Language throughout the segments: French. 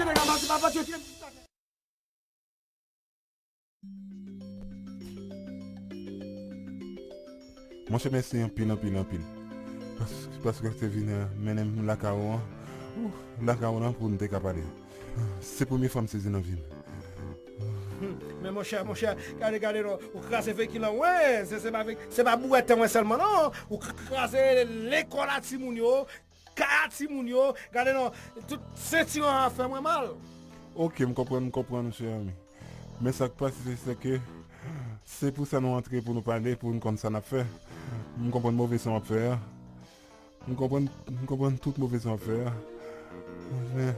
c'est les gars, c'est pas tu es. Mon cher, merci un pile. Parce que tu viens mener la carrière. La carrière pour nous parler. C'est la première fois que je suis dans la ville. Mais mon cher, regardez, vous crasez le véhicule, ouais, c'est pas bouette seulement, non. Vous crasez l'école à Timounio, Kaya Timounio, regardez, non, tout c'est a fait moi mal. Ok, je comprends, cher ami. Mais ça qui passe, c'est que c'est pour ça que nous entrons pour nous parler, pour nous comprendre ça n'a fait. Je comprends mauvais son à faire. Je comprends toute mauvaise en faire. Mais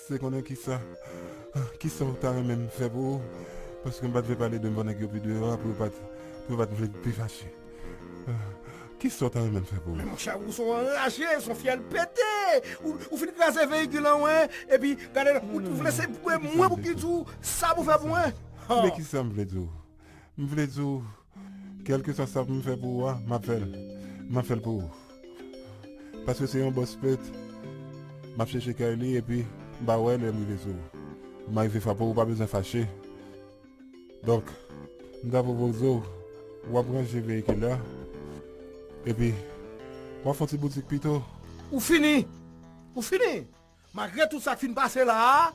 c'est qu'on est qui ça t'as même fait pour parce que je ne vais pas parler de mon équipe de dehors pour pas te plus fâché. Qui ça t'as même fait pour? Mais mon cher, vous sont enragés, ils sont fiers de péter. Vous finissez de casser le véhicule, ouais, et puis, regardez, vous laissez moi pour qu'il joue, ça vous fait pour moi. Mais qui ça me veut dire? Me veut dire, quel que soit ça me fait pour moi, m'appelle pour vous. Parce que c'est un boss pète. M'a cherché Kylie et puis bah ouais le arrivé sur. M'a arrivé pour pas besoin fâcher. Donc nous avons vos ou après j'ai véhicule là. Et puis on va faire une boutique plutôt. Ou fini. Malgré tout ça qui finit passer là,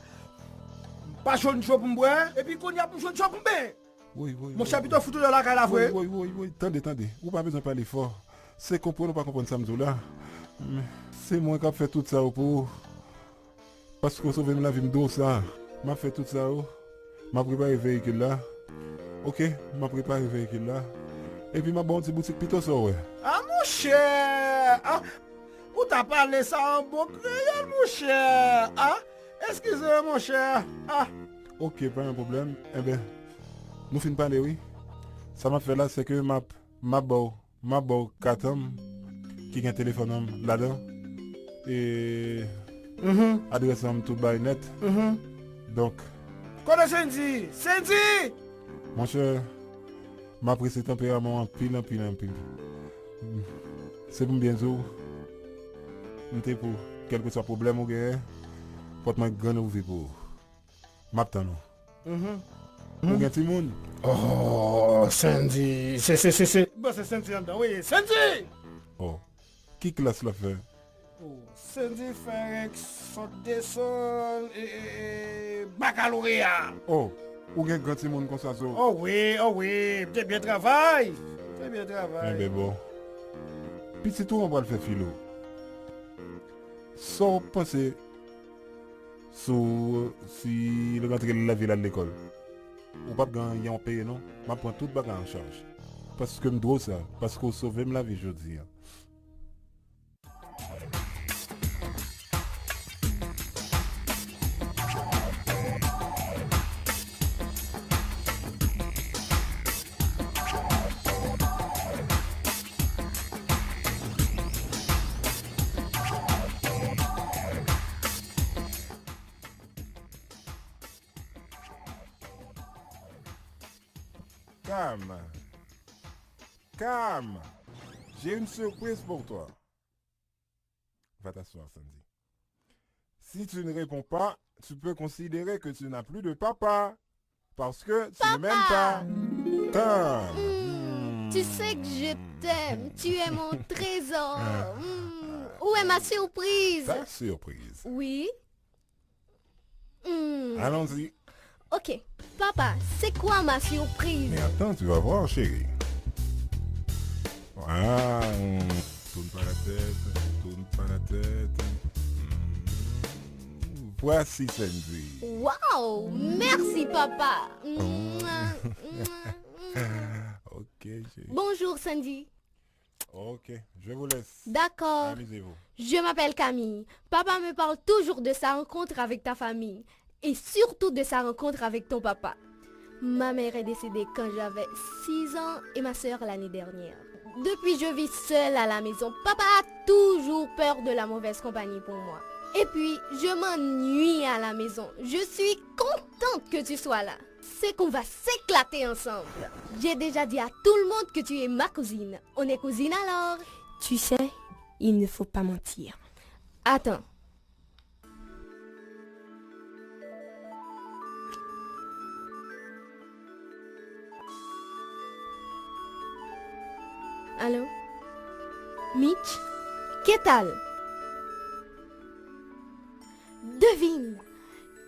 pas jaune chaud pour me boire et puis qu'on y a pour jaune chaud pour me boire. Oui. Mon chapitre foutu de la caille la vraie. Oui. Attendez. Ou pas besoin de parler fort. C'est comprendre ou pas comprendre ça là. Mais c'est moi qui a fait tout ça pour. Parce que sauver la vie de ça. M'a fait tout ça. M'a préparé le véhicule là. Ok, m'a préparé le véhicule là. Et puis m'a bon petit boutique plutôt ça ouais. Ah mon cher. Ah, où t'as parlé ça en bon créole mon cher. Ah, excusez mon cher. Ah. Ok, pas un problème. Eh bien, nous finissons parler oui. Ça m'a fait là c'est que ma beau 4 hommes qui a un téléphone là-dedans. Et adresse tout by net. Donc Connais Sandy. Mon cher, m'a pris ce tempérament en pile. C'est pour bien sûr. Nous pour quel que soit problème ou guerre, faut que grand ouvrir pour. M'attends nous. Pour un petit monde. Oh, Sandy. C'est. Bon, c'est Sandy là-dedans, oui. Sandy. Oh. Qui classe l'a fait? Oh, Sandy fait son et baccalauréat. Oh, ou un grand monde comme ça. Oh oui, t'es bien travail. Eh ben bon. Puis c'est tout on va le faire philo. Sans penser sur si le rentré de la ville à l'école. Ou pas gagner en paye non, je prends tout bagage en charge. Parce que je dois ça, parce qu'on sauve la vie aujourd'hui. Calme. J'ai une surprise pour toi. Va t'asseoir, Sandy. Si tu ne réponds pas, tu peux considérer que tu n'as plus de papa. Parce que tu ne m'aimes pas. Calme. Tu sais que je t'aime. Tu es mon trésor. Où est ma surprise? Ta surprise. Oui. Allons-y. Ok. Papa, c'est quoi ma surprise? Mais attends, tu vas voir, chérie. Ah, tourne pas la tête. Voici Sandy. Wow, merci papa. Ok, chérie. Bonjour Sandy. Ok, je vous laisse. D'accord. Amusez-vous. Je m'appelle Camille. Papa me parle toujours de sa rencontre avec ta famille. Et surtout de sa rencontre avec ton papa. Ma mère est décédée quand j'avais 6 ans et ma soeur l'année dernière. Depuis, je vis seule à la maison. Papa a toujours peur de la mauvaise compagnie pour moi. Et puis, je m'ennuie à la maison. Je suis contente que tu sois là. C'est qu'on va s'éclater ensemble. J'ai déjà dit à tout le monde que tu es ma cousine. On est cousine alors? Tu sais, il ne faut pas mentir. Attends. Allô? Mitch? Qu'est-ce que Devine!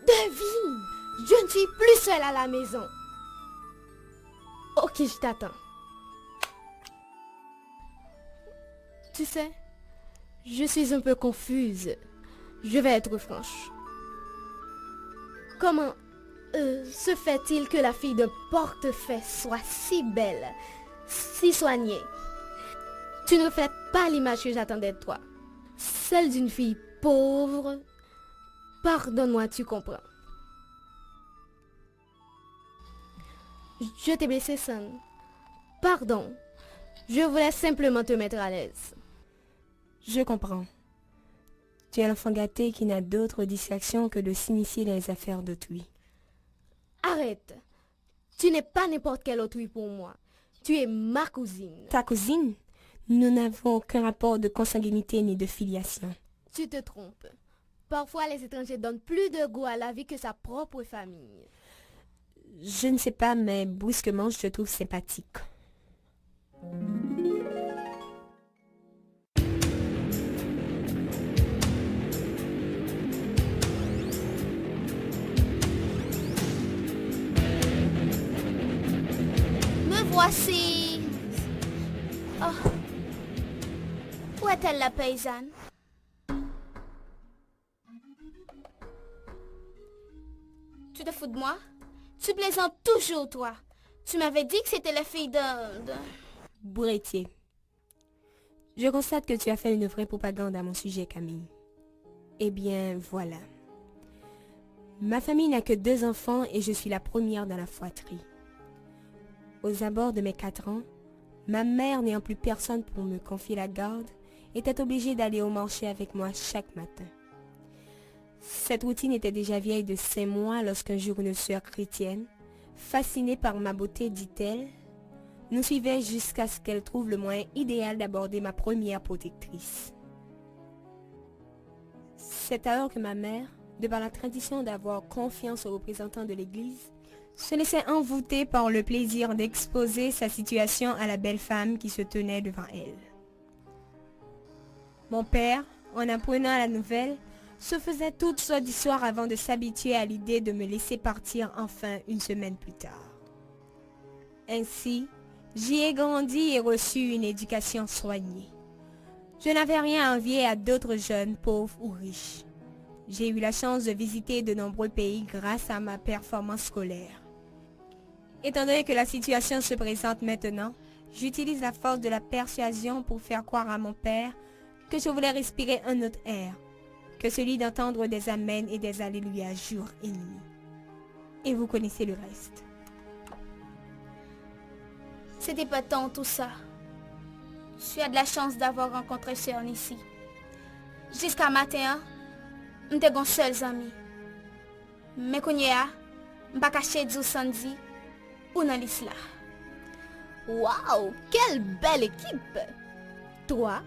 Devine! Je ne suis plus seule à la maison. Ok, je t'attends. Tu sais, je suis un peu confuse. Je vais être franche. Comment se fait-il que la fille de portefeuille soit si belle, si soignée? Tu ne reflètes pas l'image que j'attendais de toi. Celle d'une fille pauvre. Pardonne-moi, tu comprends. Je t'ai blessé, Son. Pardon. Je voulais simplement te mettre à l'aise. Je comprends. Tu es l'enfant gâté qui n'a d'autre distraction que de s'initier dans les affaires d'autrui. Arrête. Tu n'es pas n'importe quel autrui pour moi. Tu es ma cousine. Ta cousine? Nous n'avons aucun rapport de consanguinité ni de filiation. Tu te trompes. Parfois, les étrangers donnent plus de goût à la vie que sa propre famille. Je ne sais pas, mais brusquement, je te trouve sympathique. Me voici. Oh. Où est-elle la paysanne? Tu te fous de moi? Tu plaisantes toujours, toi. Tu m'avais dit que c'était la fille de... Bourretier. Je constate que tu as fait une vraie propagande à mon sujet, Camille. Eh bien, voilà. Ma famille n'a que 2 enfants et je suis la première dans la fratrie. Aux abords de mes 4 ans, ma mère, n'ayant plus personne pour me confier la garde, était obligée d'aller au marché avec moi chaque matin. Cette routine était déjà vieille de 5 mois lorsqu'un jour une sœur chrétienne, fascinée par ma beauté, dit-elle, nous suivait jusqu'à ce qu'elle trouve le moyen idéal d'aborder ma première protectrice. C'est alors que ma mère, de par la tradition d'avoir confiance aux représentants de l'Église, se laissait envoûter par le plaisir d'exposer sa situation à la belle femme qui se tenait devant elle. Mon père, en apprenant la nouvelle, se faisait toutes sortes d'histoires avant de s'habituer à l'idée de me laisser partir enfin une semaine plus tard. Ainsi, j'y ai grandi et reçu une éducation soignée. Je n'avais rien à envier à d'autres jeunes, pauvres ou riches. J'ai eu la chance de visiter de nombreux pays grâce à ma performance scolaire. Étant donné que la situation se présente maintenant, j'utilise la force de la persuasion pour faire croire à mon père que je voulais respirer un autre air, que celui d'entendre des amens et des alléluia jour et nuit. Et vous connaissez le reste. C'était pas tant tout ça. Tu as de la chance d'avoir rencontré Sœur ici. Jusqu'à matin, m'étais gon seuls amis. Mais kounya, m'pas caché du samedi ou dans l'isla. Waouh, quelle belle équipe! Toi,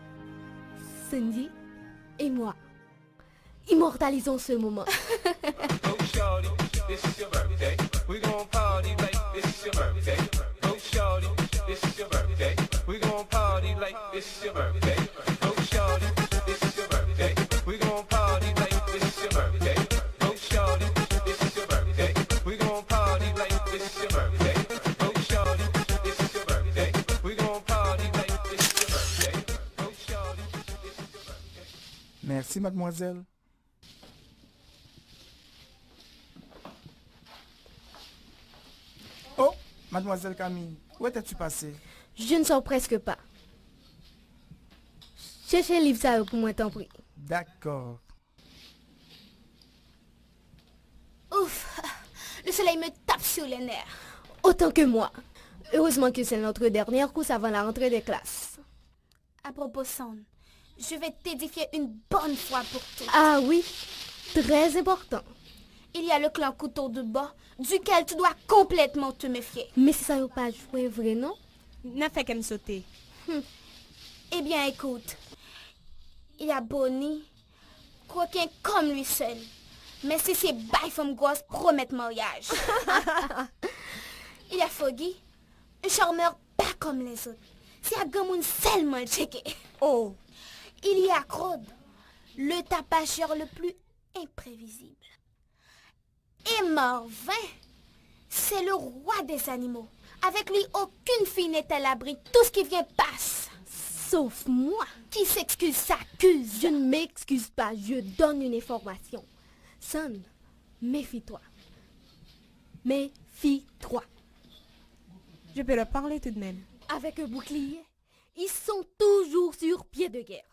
Cindy et moi. Immortalisons ce moment. Oh shorty, this is your birthday. We gon' party like this is your birthday. Oh shorty, this is your birthday. We gon' party like this is your birthday. Oh shorty, this is your birthday. We gon' party like this is your birthday. Oh shorty, this is your birthday. We gon' party like this is your birthday. Oh shorty, this is your birthday. We gon' party like this is your birthday. Oh shorty, this is your birthday. Merci, mademoiselle. Oh, mademoiselle Camille, où étais-tu passée? Je ne sors presque pas. Cherchez un livre ça pour moi, t'en prie. D'accord. Ouf, le soleil me tape sur les nerfs. Autant que moi. Heureusement que c'est notre dernière course avant la rentrée des classes. À propos, Son, je vais t'édifier une bonne fois pour toutes. Ah oui, très important. Il y a le clan couteau de bois, duquel tu dois complètement te méfier. Mais si ça veut pas jouer vrai, non? N'a fait qu'à me sauter. Eh bien, écoute. Il y a Bonnie, coquin comme lui seul. Mais si c'est bail femme grosse, promettre mariage. Il y a Foggy, un charmeur pas comme les autres. C'est à Gamoun seulement le checker. Oh, Il y a Claude, le tapageur le plus imprévisible. Et Marvin, c'est le roi des animaux. Avec lui, aucune fille n'est à l'abri. Tout ce qui vient passe. Sauf moi. Qui s'excuse s'accuse. Je ne m'excuse pas, je donne une information. Son, méfie-toi. Méfie-toi. je peux leur parler tout de même. Avec un bouclier, ils sont toujours sur pied de guerre.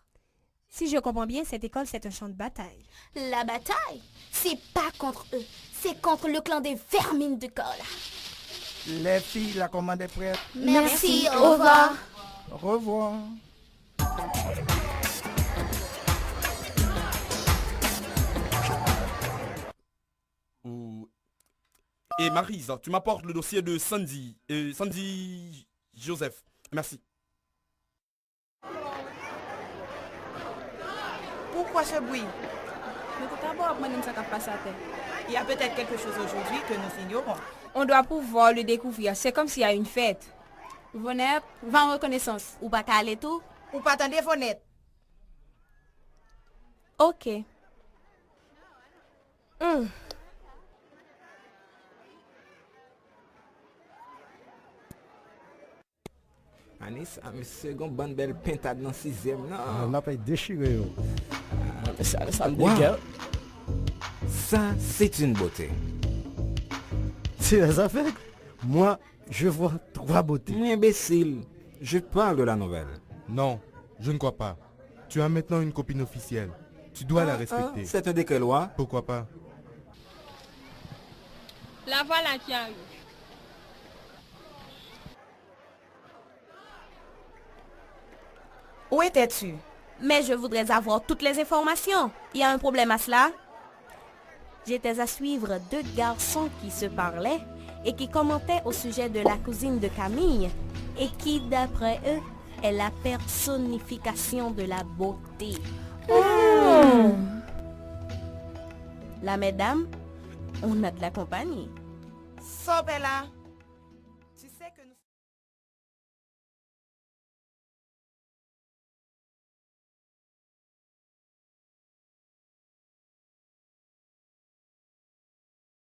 Si je comprends bien, cette école, c'est un champ de bataille. La bataille, c'est pas contre eux. C'est contre le clan des vermines de Kola. Les filles, la commande est prête. Merci, au revoir. Au revoir. Et Maryse, tu m'apportes le dossier de Sandy. Sandy Joseph. Merci. Pourquoi ce bruit? Il y a peut-être quelque chose aujourd'hui que nous ignorons. On doit pouvoir le découvrir. C'est comme s'il y a une fête. Vonnet, va en reconnaissance. Ou pas caler tout? Ou pas attendre Vonnet? Ok. Anis, mais c'est une bonne belle pintade dans 6e. On n'a pas déchiré. Ça me dégueule. Ça, c'est une beauté. C'est les affaires. Moi, je vois 3 beautés. Mais imbécile, je parle de la nouvelle. Non, je ne crois pas. Tu as maintenant une copine officielle. Tu dois la respecter. C'est un décret loi. Pourquoi pas? La voilà qui arrive. Où étais-tu? Mais je voudrais avoir toutes les informations. Il y a un problème à cela? J'étais à suivre 2 garçons qui se parlaient et qui commentaient au sujet de la cousine de Camille et qui, d'après eux, est la personnification de la beauté. La mesdames, on a de la compagnie. Sobella. Tu sais que nous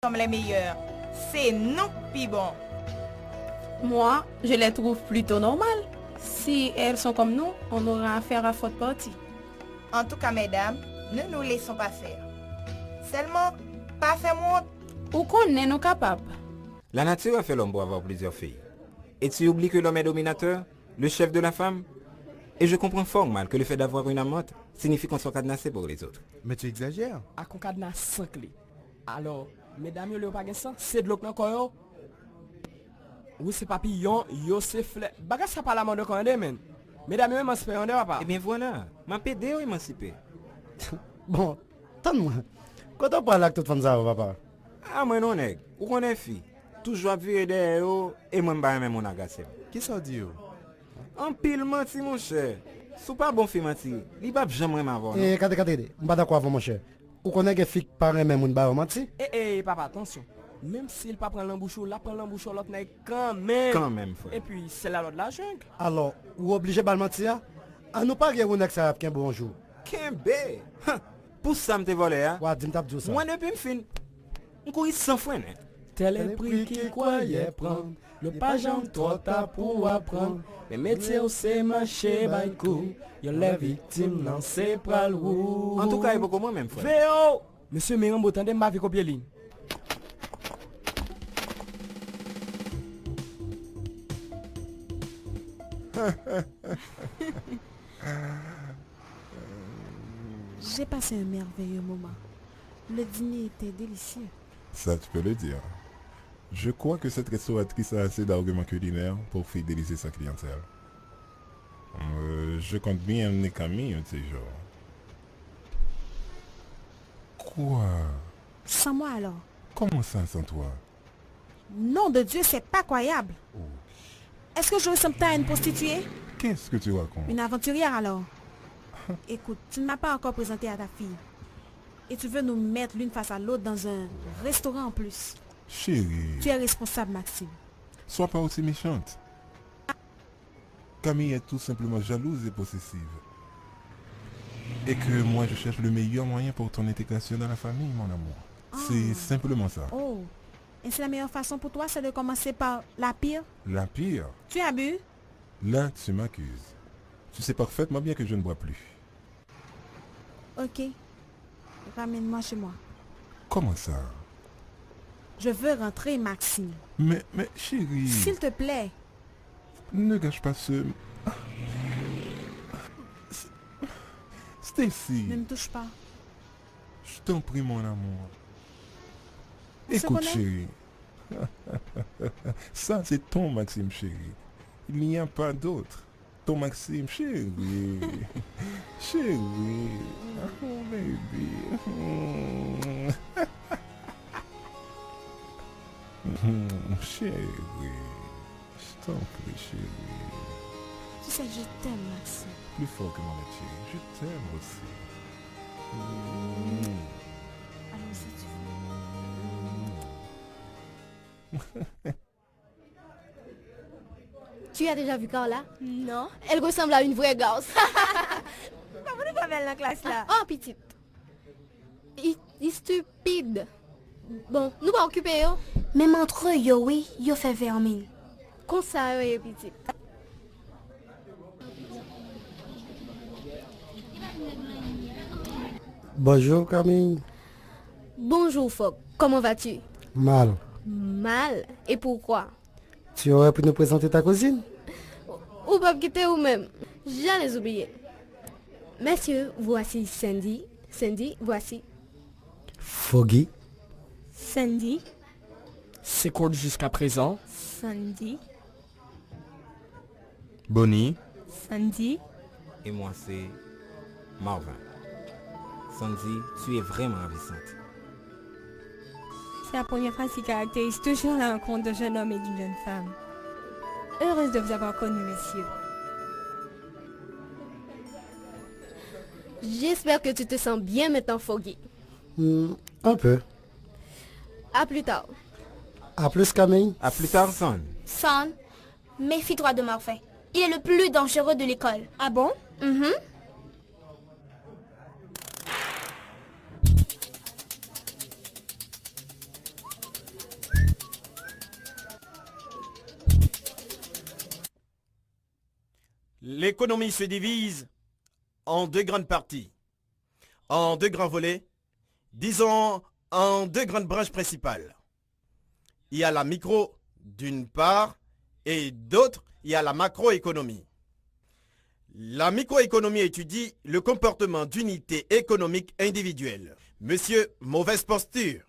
sommes les meilleurs. C'est nous qui bon. Moi, je les trouve plutôt normales. Si elles sont comme nous, on aura affaire à faute partie. En tout cas, mesdames, ne nous laissons pas faire. Seulement, pas faire montre. Ou qu'on est nous capables. La nature a fait l'homme pour avoir plusieurs filles. Et tu oublies que l'homme est dominateur, le chef de la femme? Et je comprends fort mal que le fait d'avoir une amante signifie qu'on soit cadenassé pour les autres. Mais tu exagères. À qu'on cadenas 5 clés. Alors, mesdames, yo le pas ça, c'est de l'eau encore yo. Oui, c'est papillon, yo c'est fleur. Bagas ça pas la mode quand men. Mesdames, yo émancipé, on est papa. Eh bien voilà, ma pédé ou émancipé. Bon, tente-moi. Quand on parle avec toute femme ça, papa? Ah, moi non, nèg. Ou qu'on est fille. Toujours virer derrière yo, et moi m'ba même mon agacé. Qui ça dit yo? En pile menti, mon cher. Sou pas bon fille menti. Li pas jamais m'avoir. Eh, kade, m'ba d'accord avec mon cher. Ou connaît que fille parent même moun ba menti? Eh, papa, attention. Même s'il pas prend l'embouchou, la prend l'embouchou l'autre nèg quand même. Quand même, frère. Et puis, c'est la loi de la jungle. Alors, ou obligé bal mentir? À nous pas que on ça qu'un bonjour. Kembe. Pour ça m'te volé hein. Ouais, dis-moi t'as ça. Moi ne peux me fin. On courir sans frein. Tel est prix qu'il croyait prendre. Le pas j'en trop tard pour apprendre. Mais métier c'est marché by coup. Y'a les victimes dans ses pral roux. En tout cas, il faut comment même frère. Véo! Monsieur Mirambo, tendez ma vie copier ligne. J'ai passé un merveilleux moment. Le dîner était délicieux. Ça, tu peux le dire. Je crois que cette restauratrice a assez d'arguments culinaires pour fidéliser sa clientèle. Je compte bien amener Camille un de ces jours. Quoi? Sans moi alors? Comment ça sans toi? Nom de Dieu, c'est pas croyable. Est-ce que je ressemble à une prostituée? Qu'est-ce que tu racontes? Une aventurière alors? Écoute, tu ne m'as pas encore présenté à ta fille. Et tu veux nous mettre l'une face à l'autre dans un restaurant en plus. Chérie, Tu es responsable, Maxime. sois pas aussi méchante. Camille est tout simplement jalouse et possessive. Et que moi, je cherche le meilleur moyen pour ton intégration dans la famille, mon amour. C'est simplement ça. Oh. Et c'est la meilleure façon pour toi, c'est de commencer par la pire? La pire? Tu as bu? Là, tu m'accuses. Tu sais parfaitement bien que je ne bois plus. Ok. Ramène-moi chez moi. Comment ça? Je veux rentrer, Maxime. Mais chérie... S'il te plaît. Ne gâche pas ce... Stacy. Ne me touche pas. Je t'en prie, mon amour. On se Écoute, connaît? chérie. Ça, c'est ton Maxime, chérie. Il n'y a pas d'autre. Ton Maxime, chérie. Chérie. Oh, baby. Chérie. Je t'en prie, chérie. Tu sais que je t'aime, Maxime. Plus fort que mon chérie. Je t'aime aussi. Alors, si tu Tu as déjà vu Carla? Non. Elle ressemble à une vraie gosse. Comment tu pas belle dans la classe là? Oh, petite. Il stupide. Bon, nous pas occuper yo. Même entre eux, yo oui, yo fait vermine. Comme ça, yo, petite. Bonjour Camille. Bonjour, Fogg. Comment vas-tu? Mal. Mal? Et pourquoi? Tu aurais pu nous présenter ta cousine? Ou pas quitter ou même. J'allais oublier. Messieurs, voici Sandy. Sandy, voici. Foggy. Sandy. C'est court jusqu'à présent. Sandy. Bonnie. Sandy. Et moi, c'est Marvin. Sandy, tu es vraiment ravissante. C'est la première phrase qui caractérise toujours la rencontre d'un jeune homme et d'une jeune femme. Heureuse de vous avoir connu, messieurs. J'espère que tu te sens bien maintenant, Foggy. Un peu. À plus tard. À plus Camille. À plus tard, Son. Son, méfie-toi de Marvin. Il est le plus dangereux de l'école. Ah bon? L'économie se divise en deux grandes parties, en deux grands volets, disons en deux grandes branches principales. Il y a la micro d'une part et d'autre, il y a la macroéconomie. La microéconomie étudie le comportement d'unités économiques individuelles. Monsieur, mauvaise posture.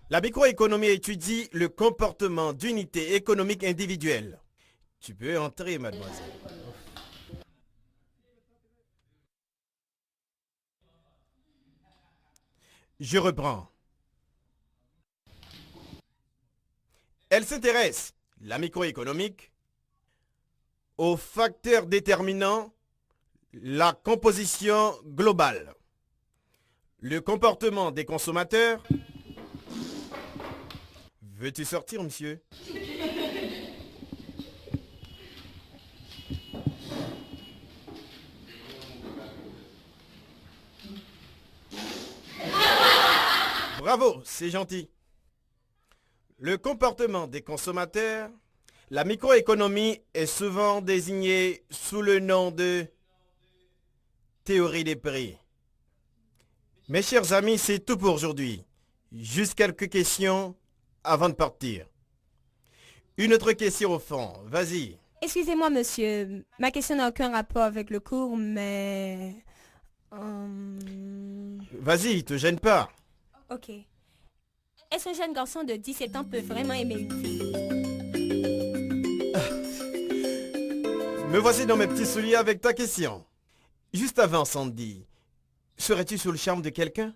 La microéconomie étudie le comportement d'unités économiques individuelles. Tu peux entrer, mademoiselle. Je reprends. Elle s'intéresse, la microéconomique, aux facteurs déterminant la composition globale, le comportement des consommateurs. Veux-tu sortir, monsieur? Bravo, c'est gentil. Le comportement des consommateurs, la microéconomie est souvent désignée sous le nom de théorie des prix. Mes chers amis, c'est tout pour aujourd'hui. Juste quelques questions avant de partir. Une autre question au fond, vas-y. Excusez-moi, monsieur. Ma question n'a aucun rapport avec le cours, mais... Vas-y, te gêne pas. Ok. Est-ce qu'un jeune garçon de 17 ans peut vraiment aimer une fille? Me voici dans mes petits souliers avec ta question. Juste avant, Sandy, serais-tu sous le charme de quelqu'un?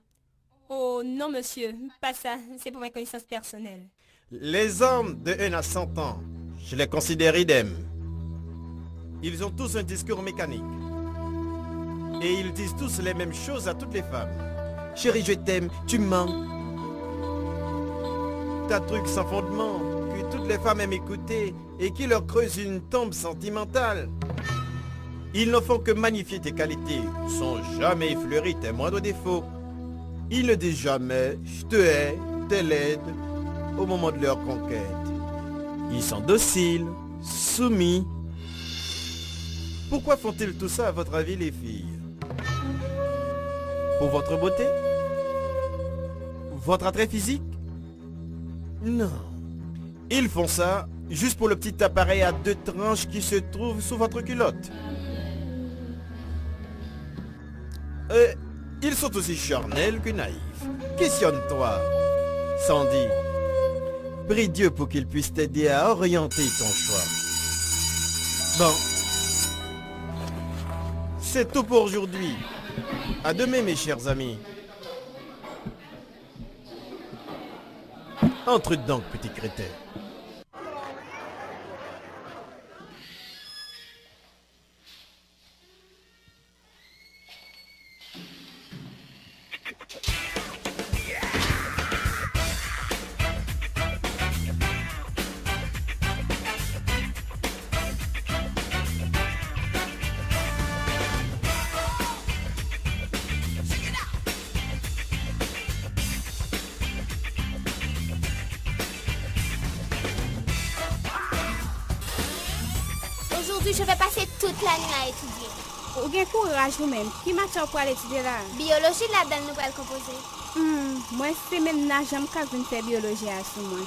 Oh non, monsieur. Pas ça. C'est pour ma connaissance personnelle. Les hommes de 1 à 100 ans, je les considère idem. Ils ont tous un discours mécanique. Et ils disent tous les mêmes choses à toutes les femmes. Chérie, je t'aime, tu me manques. T'as truc sans fondement. que toutes les femmes aiment écouter et qui leur creusent une tombe sentimentale. Ils ne font que magnifier tes qualités, sans jamais effleurer tes moindres défauts. Ils ne disent jamais « je te hais, t'es laide » au moment de leur conquête. Ils sont dociles, soumis. Pourquoi font-ils tout ça à votre avis les filles? Pour votre beauté? Votre attrait physique? Non. Ils font ça juste pour le petit appareil à 2 tranches qui se trouve sous votre culotte. Ils sont aussi charnels que naïfs. Questionne-toi, Sandy. Prie Dieu pour qu'il puisse t'aider à orienter ton choix. Bon. C'est tout pour aujourd'hui. À demain, mes chers amis. Entre donc, petit crétin. Aujourd'hui, je vais passer toute la nuit à étudier. Ou bien courage vous-même. Qui m'a pour aller étudier là? Biologie, là-dedans, nous allons composer. Moi, c'est même là, j'aime quand je fais biologie à ce moment.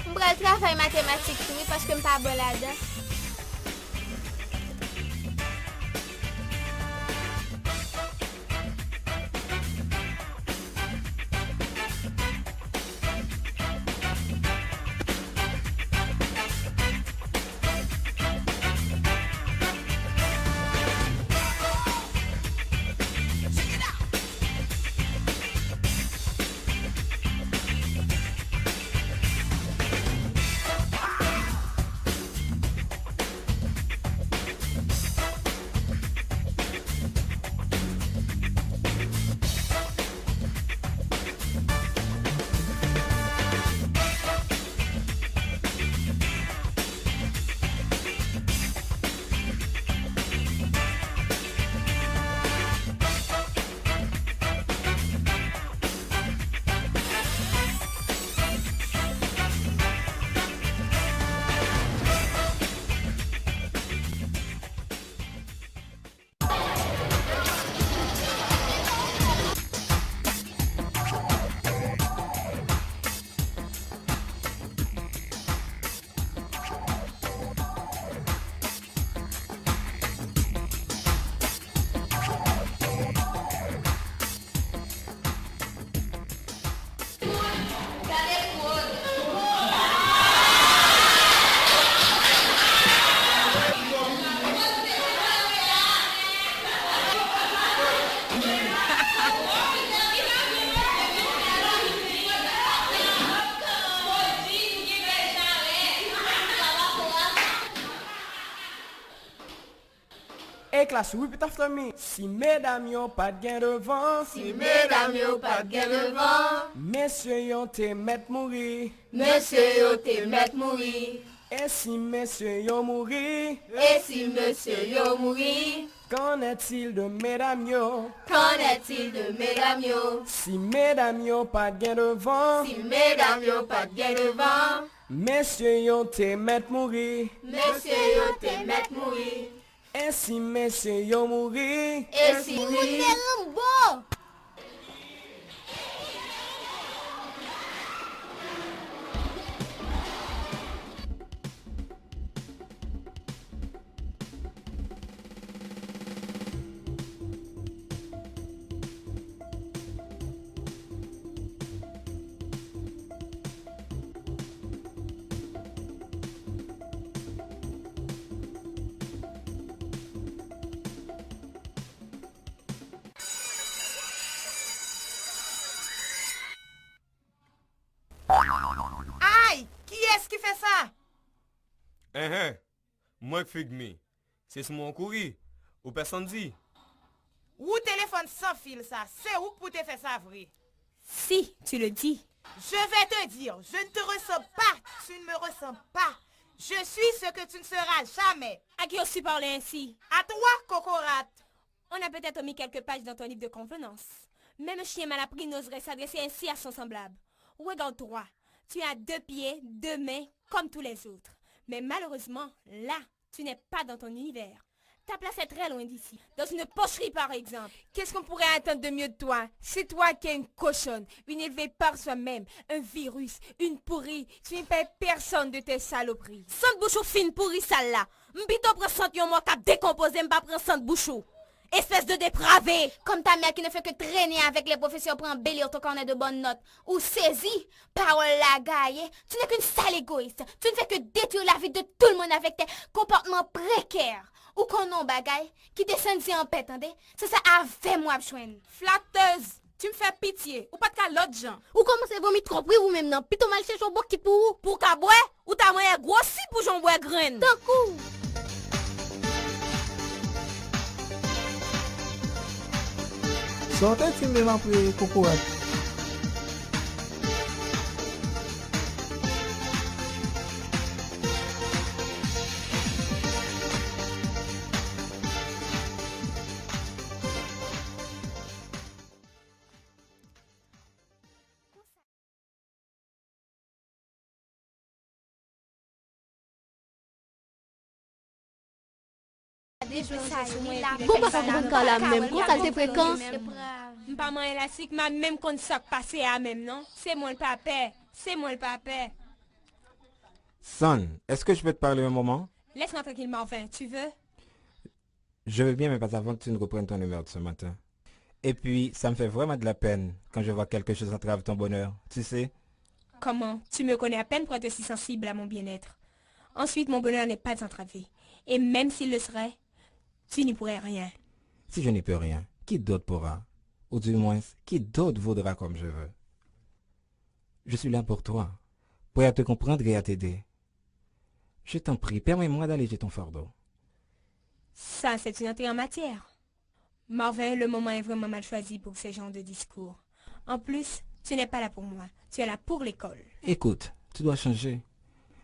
Je vais travailler mathématiques, oui, parce que je ne suis pas bonne là-dedans. Hey classe, repeat after me. Si mesdames yon pas de gain devant, si mesdames yon pas de gain devant, messieurs yon te met mourir, messieurs yon te met mourir. Et si messieurs yon mourir, et si messieurs yon mourir, qu'en est-il de mesdames yon? Qu'en est-il de mesdames yon? Si mesdames yon pas de gain devant, si mesdames yon pas de gain devant, messieurs yon te met mourir, messieurs yon te met mourir. Et si messieurs yon mourir, et si mourir. Aïe! Qui est-ce qui fait ça? Moi Figme. C'est sur mon courrier. Ou personne dit. Ou téléphone sans fil ça? C'est où pour te faire ça vrai? Si, tu le dis. Je vais te dire, je ne te ressens pas, tu ne me ressens pas. Je suis ce que tu ne seras jamais. À qui aussi parler ainsi? À toi, Cocorate. On a peut-être omis quelques pages dans ton livre de convenance. Même un chien mal appris n'oserait s'adresser ainsi à son semblable. Regarde-toi, tu as 2 pieds, 2 mains, comme tous les autres. Mais malheureusement, là, tu n'es pas dans ton univers. Ta place est très loin d'ici. Dans une pocherie, par exemple. Qu'est-ce qu'on pourrait attendre de mieux de toi? C'est toi qui es une cochonne, une élevée par soi-même, un virus, une pourrie. Tu ne payes personne de tes saloperies. Sans bouchou fine pourrie sale là. M'bito prend sant yon moi cap décomposé, m'pas prend sant bouchou. Espèce de dépravé. Comme ta mère qui ne fait que traîner avec les professeurs pour embellir ton carnet de bonnes notes. Ou saisi, parole la gaille, tu n'es qu'une sale égoïste. Tu ne fais que détruire la vie de tout le monde avec tes comportements précaires. Ou qu'on non bagaille, qui descend en paix, attendez. C'est ça avec moi, chouine. Flatteuse, tu me fais pitié. Ou pas de cas l'autre gens. Ou commencez à vomir trop pris ou même non. Plutôt mal chercher un bon qui pour. Pour qu'à boire, ou ta moyen grossi pour j'en bois graine. D'un coup. Sortez si me pour Cocorate. Bon, pas faire prendre la même. Quand ça te fréquent. Pas moins élastique, ma même quand ça passé à même, non? C'est moi le papa. C'est moi le papa. Son, est-ce que je peux te parler un moment? Laisse-moi tranquille, Marvin, tu veux? Je veux bien, mais pas avant que tu ne reprennes ton humeur de ce matin. Et puis, ça me fait vraiment de la peine quand je vois quelque chose entrave ton bonheur, tu sais? Comment? Tu me connais à peine pour être si sensible à mon bien-être. Ensuite, mon bonheur n'est pas entravé. Et même s'il le serait, tu n'y pourrais rien. Si je n'y peux rien, qui d'autre pourra? Ou du moins, qui d'autre vaudra comme je veux? Je suis là pour toi, prêt à te comprendre et à t'aider. Je t'en prie, permets-moi d'alléger ton fardeau. Ça, c'est une entrée en matière. Marvin, le moment est vraiment mal choisi pour ce genre de discours. En plus, tu n'es pas là pour moi, tu es là pour l'école. Écoute, tu dois changer.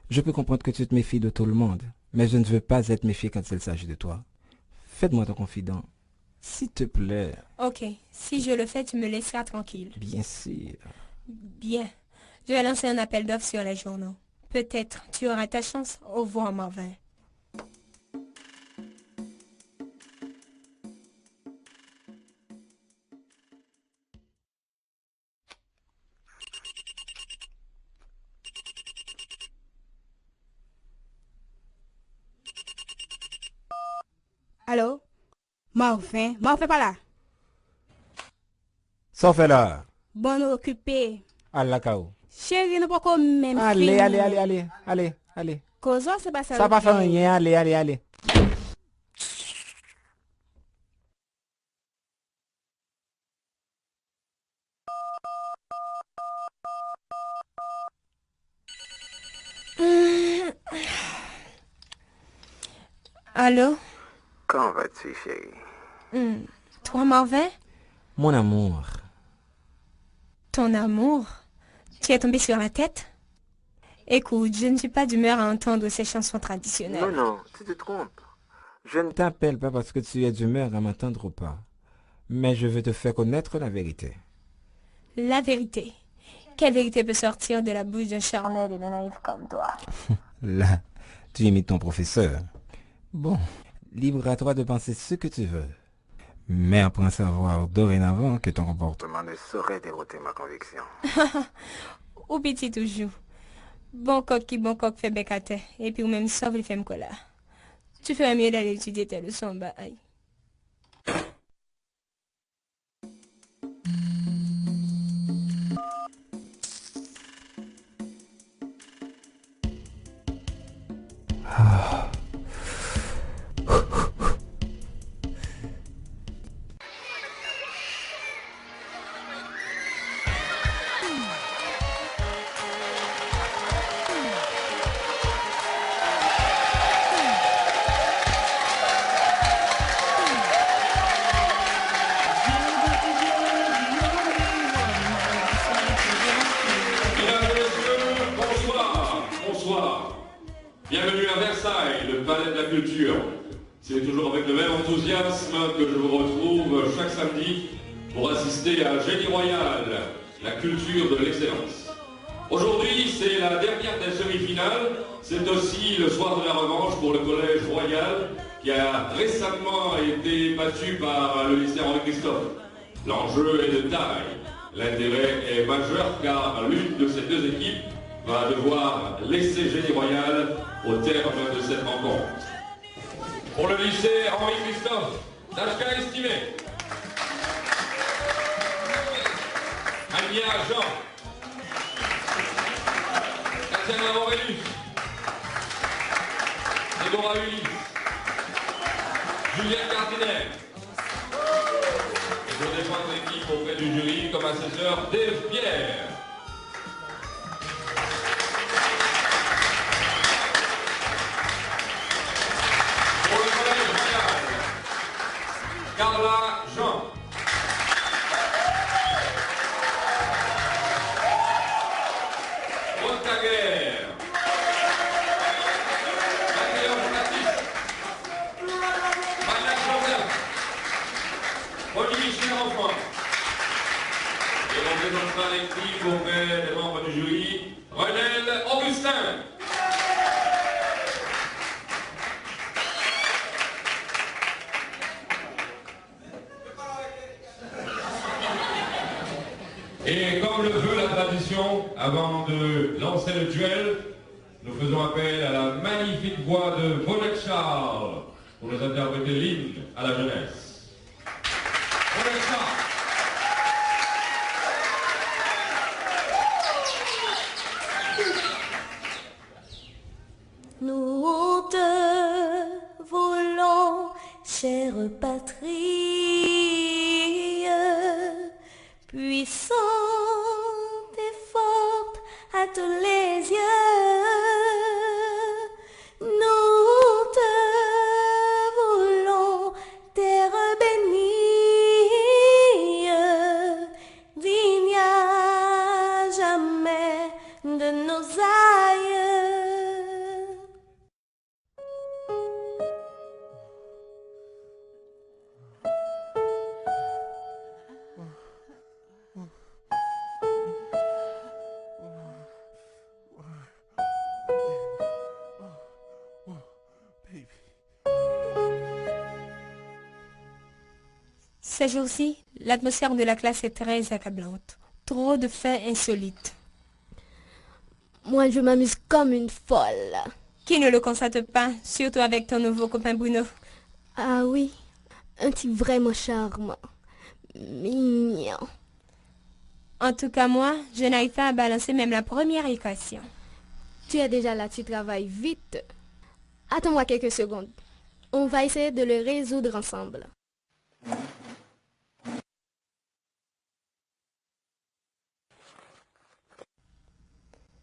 Je peux comprendre que tu te méfies de tout le monde, mais je ne veux pas être méfié quand il s'agit de toi. Fais-moi ton confident, s'il te plaît. Ok, si je le fais, tu me laisseras tranquille. Bien sûr. Bien, je vais lancer un appel d'offres sur les journaux. Peut-être tu auras ta chance. Au revoir, Marvin. Allô? Marvin pas là. Sauf là. Bon occupé. À la cao. Chérie, nous pas comme même. Allez. Cause c'est pas ça. Ça va faire rien, allez. Allô? Comment vas-tu, chérie? Toi, Marvin? Mon amour. Ton amour? Tu es tombé sur la tête? Écoute, je ne suis pas d'humeur à entendre ces chansons traditionnelles. Non, tu te trompes. Je ne t'appelle pas parce que tu es d'humeur à m'entendre ou pas. Mais je veux te faire connaître la vérité. La vérité? Quelle vérité peut sortir de la bouche d'un charnel et d'un naïf comme toi? Là, tu imites ton professeur. Bon, libre à toi de penser ce que tu veux. Mais apprends à savoir dorénavant que ton comportement ne saurait dérouter ma conviction. Ou petit toujours. Bon coq fait bec à terre. Et puis ou même sauve les femmes là. Tu ferais mieux d'aller étudier tes leçons, bah aïe. culture. C'est toujours avec le même enthousiasme que je vous retrouve chaque samedi pour assister à Génie Royal, la culture de l'excellence. Aujourd'hui, c'est la dernière des semi-finales. C'est aussi le soir de la revanche pour le Collège Royal qui a récemment été battu par le lycée Henri Christophe. L'enjeu est de taille. L'intérêt est majeur car l'une de ces deux équipes va devoir laisser Génie Royal au terme de cette rencontre. Pour le lycée Henri Christophe, Dachka estimé. Ania Jean. Tatiana Aurelius. Déborah Ulysse. Julien Cardinaire. Et pour défendre l'équipe auprès du jury comme assesseur Dave Pierre. Pour le Collège Royal, Carla Jean. Rotaguer. Mathéo Baptiste. Maya Joseph. Olivier Chier-Enfant. Et on présentera l'équipe auprès des membres du jury, Renel Augustin. Et comme le veut la tradition, avant de lancer le duel, nous faisons appel à la magnifique voix de Bonnet Charles pour nous interpréter l'hymne à la jeunesse. Bonnet Charles. Nous te voulons, chère patrie, puissante et forte à tous les yeux. Nous te voulons, terre bénie, digne à jamais de nos aïeux. Ces jours-ci, l'atmosphère de la classe est très accablante. Trop de faits insolites. Moi, je m'amuse comme une folle. Qui ne le constate pas, surtout avec ton nouveau copain Bruno? Ah oui, un type vraiment charmant. Mignon. En tout cas, moi, je n'arrive pas à balancer même la première équation. Tu es déjà là, tu travailles vite. Attends-moi quelques secondes. On va essayer de le résoudre ensemble.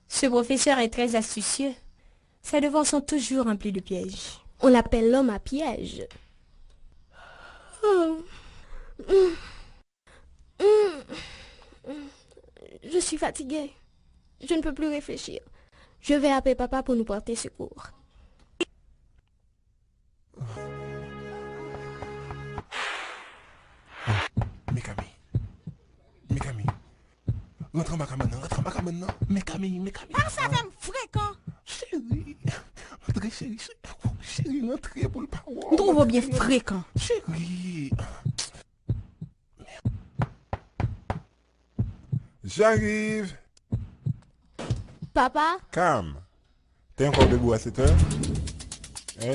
Ce professeur est très astucieux. Ses devoirs sont toujours remplis de pièges. On l'appelle l'homme à piège. Je suis fatiguée. Je ne peux plus réfléchir. Je vais appeler papa pour nous porter secours. Camille. Rentre ma caméra, Mais Camille. Ah, ça fait fréquent. Chérie. Entrez, chérie. Chérie, rentrez pour le parole. On trouve bien fréquent. Chérie. J'arrive. Papa? Calme. T'es encore debout à 7 heures?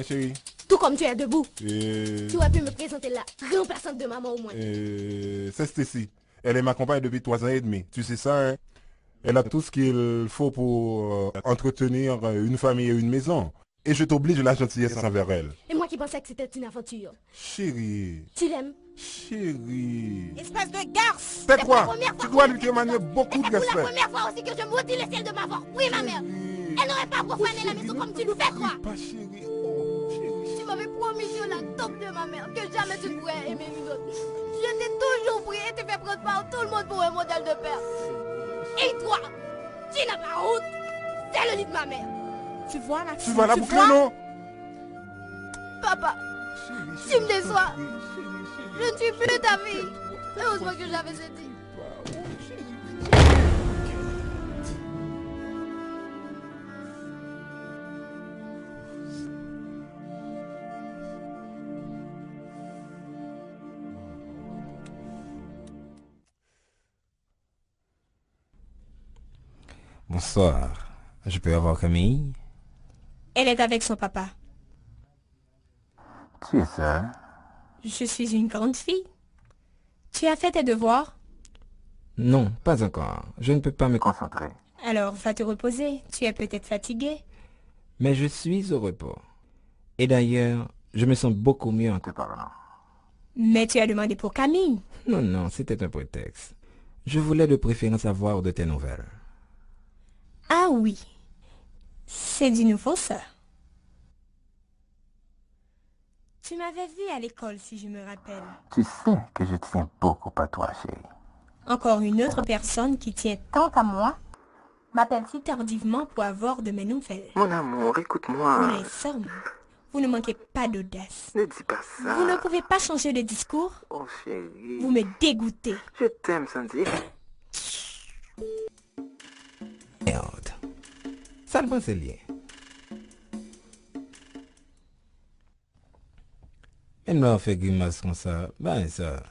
Chérie. Tout comme tu es debout. Tu aurais pu me présenter la remplaçante de maman au moins. C'est Stacy. Elle est ma compagne depuis 3 ans et demi. Tu sais ça, hein? Elle a tout ce qu'il faut pour entretenir une famille et une maison. Et je t'oblige de la gentillesse envers elle. Et moi qui pensais que c'était une aventure. Chérie. Tu l'aimes? Chérie. Espèce de garce. C'est quoi? Tu dois lui témoigner beaucoup de respect. C'est pour la première fois aussi que je maudis le ciel de m'avoir. Oui, ma mère. Elle n'aurait pas profané la maison comme tu le fais, toi. Pas chérie. Tu m'avais promis sur la tombe de ma mère que jamais tu ne pourrais aimer une autre. Je t'ai toujours prié et t'ai fait prendre par tout le monde pour un modèle de père. Et toi, tu n'as pas honte. C'est le lit de ma mère. Tu vois la Tu vois la boucle, non? Papa, tu me déçois. Je ne suis plus ta fille. Heureusement que j'avais dit. Bonsoir. Je peux avoir Camille? Elle est avec son papa. Tu es seule? Je suis une grande fille. Tu as fait tes devoirs? Non, pas encore. Je ne peux pas me concentrer. Alors, va te reposer. Tu es peut-être fatigué. Mais je suis au repos. Et d'ailleurs, je me sens beaucoup mieux en te parlant. Mais tu as demandé pour Camille. Non, non, c'était un prétexte. Je voulais de préférence avoir de tes nouvelles. Ah oui. C'est du nouveau, ça. Tu m'avais vu à l'école, si je me rappelle. Tu sais que je tiens beaucoup à toi, chérie. Encore une autre personne qui tient tant à moi m'appelle si tardivement pour avoir de mes nouvelles. Mon amour, écoute-moi. Pour les sommes, vous ne manquez pas d'audace. Ne dis pas ça. Vous ne pouvez pas changer de discours. Oh, chérie. Vous me dégoûtez. Je t'aime, Sandy. Merde. Ça le c'est lié. Elle m'a fait grimace comme ça. Ben ça.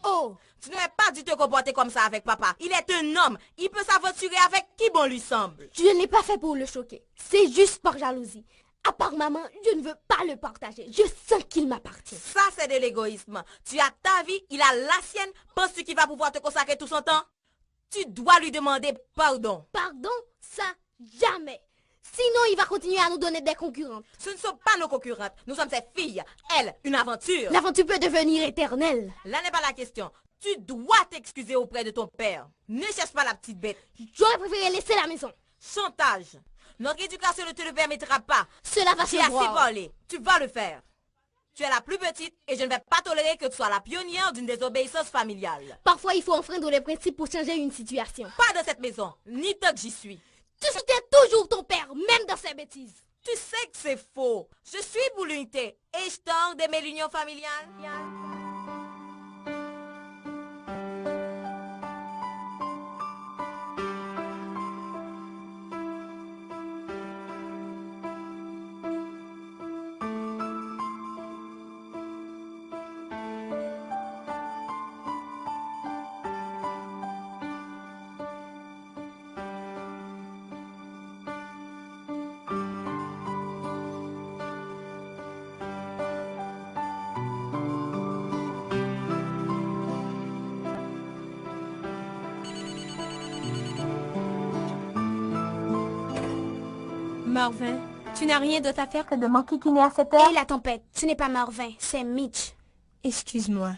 Oh, tu n'aurais pas dû te comporter comme ça avec papa. Il est un homme. Il peut s'aventurer avec qui bon lui semble. Je ne l'ai pas fait pour le choquer. C'est juste par jalousie. À part maman, je ne veux pas le partager. Je sens qu'il m'appartient. Ça, c'est de l'égoïsme. Tu as ta vie, il a la sienne. Penses-tu qu'il va pouvoir te consacrer tout son temps? Tu dois lui demander pardon. Pardon? Ça, jamais. Sinon, il va continuer à nous donner des concurrentes. Ce ne sont pas nos concurrentes. Nous sommes ses filles. Elle, une aventure. L'aventure peut devenir éternelle. Là n'est pas la question. Tu dois t'excuser auprès de ton père. Ne cherche pas la petite bête. J'aurais préféré laisser la maison. Chantage. Notre éducation ne te le permettra pas. Cela va se voir. Tu as assez voir. parlé. Tu vas le faire. Tu es la plus petite et je ne vais pas tolérer que tu sois la pionnière d'une désobéissance familiale. Parfois, il faut enfreindre les principes pour changer une situation. Pas dans cette maison, ni tant que j'y suis. Tu soutiens toujours ton père, même dans ses bêtises. Tu sais que c'est faux. Je suis pour l'unité et je tente d'aimer l'union familiale. Marvin, tu n'as rien d'autre à faire que de m'enquiquiner à cette heure? Et la tempête, ce n'est pas Marvin, c'est Mitch. Excuse-moi,